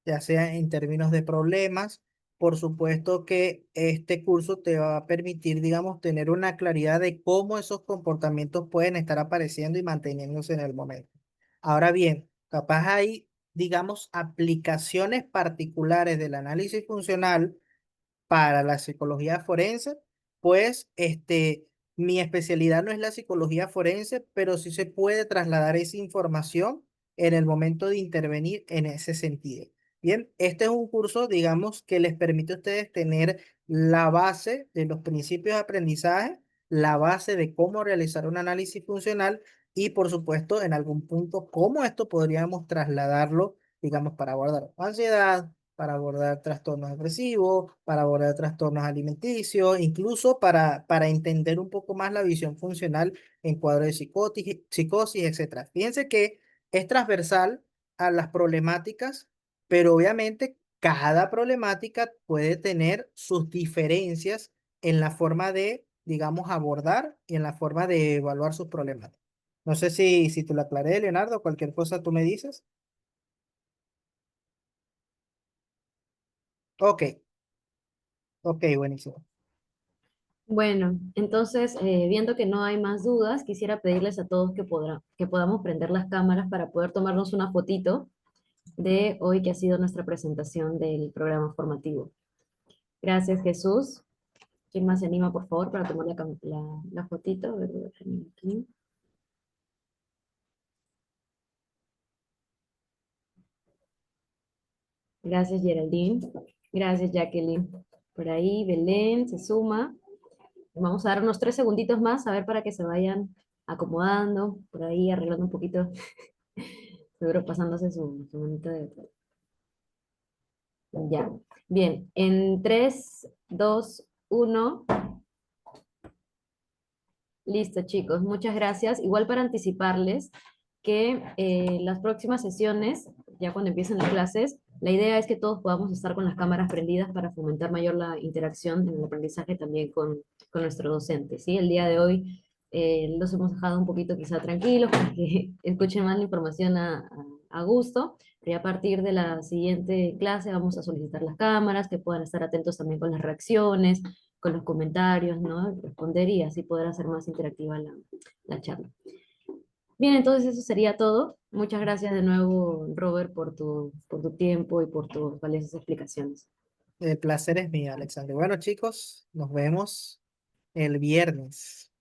ya sea en términos de problemas, por supuesto que este curso te va a permitir, digamos, tener una claridad de cómo esos comportamientos pueden estar apareciendo y manteniéndose en el momento. Ahora bien, capaz hay, digamos, aplicaciones particulares del análisis funcional para la psicología forense, pues mi especialidad no es la psicología forense, pero sí se puede trasladar esa información en el momento de intervenir en ese sentido. Bien, este es un curso, digamos, que les permite a ustedes tener la base de los principios de aprendizaje, la base de cómo realizar un análisis funcional y, por supuesto, en algún punto, cómo esto podríamos trasladarlo, digamos, para abordar ansiedad, para abordar trastornos depresivos, para abordar trastornos alimenticios, incluso para entender un poco más la visión funcional en cuadros de psicosis, etcétera. Fíjense que es transversal a las problemáticas, pero obviamente cada problemática puede tener sus diferencias en la forma de, digamos, abordar y en la forma de evaluar sus problemas. No sé si tú lo aclaré, Leonardo, cualquier cosa tú me dices. Ok, ok, buenísimo. Bueno, entonces, viendo que no hay más dudas, quisiera pedirles a todos que podamos prender las cámaras para poder tomarnos una fotito de hoy que ha sido nuestra presentación del programa formativo. Gracias, Jesús. ¿Quién más se anima, por favor, para tomar la fotito? A ver, voy a poner aquí. Gracias, Geraldine. Gracias, Jacqueline. Por ahí, Belén se suma. Vamos a dar unos 3 segunditos más, a ver, para que se vayan acomodando, por ahí arreglando un poquito, seguro pasándose su manito de... Ya. Bien, en 3, 2, 1. Listo, chicos, muchas gracias. Igual para anticiparles que las próximas sesiones, ya cuando empiecen las clases, la idea es que todos podamos estar con las cámaras prendidas para fomentar mayor la interacción en el aprendizaje también con nuestro docente, ¿sí? El día de hoy los hemos dejado un poquito quizá tranquilos para que escuchen más la información a gusto, pero ya a partir de la siguiente clase vamos a solicitar las cámaras, que puedan estar atentos también con las reacciones, con los comentarios, ¿no? Responder y así poder hacer más interactiva la charla. Bien, entonces eso sería todo. Muchas gracias de nuevo, Robert, por tu tiempo y por tus valiosas explicaciones. El placer es mío, Alexander. Bueno, chicos, nos vemos el viernes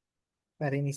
para iniciar.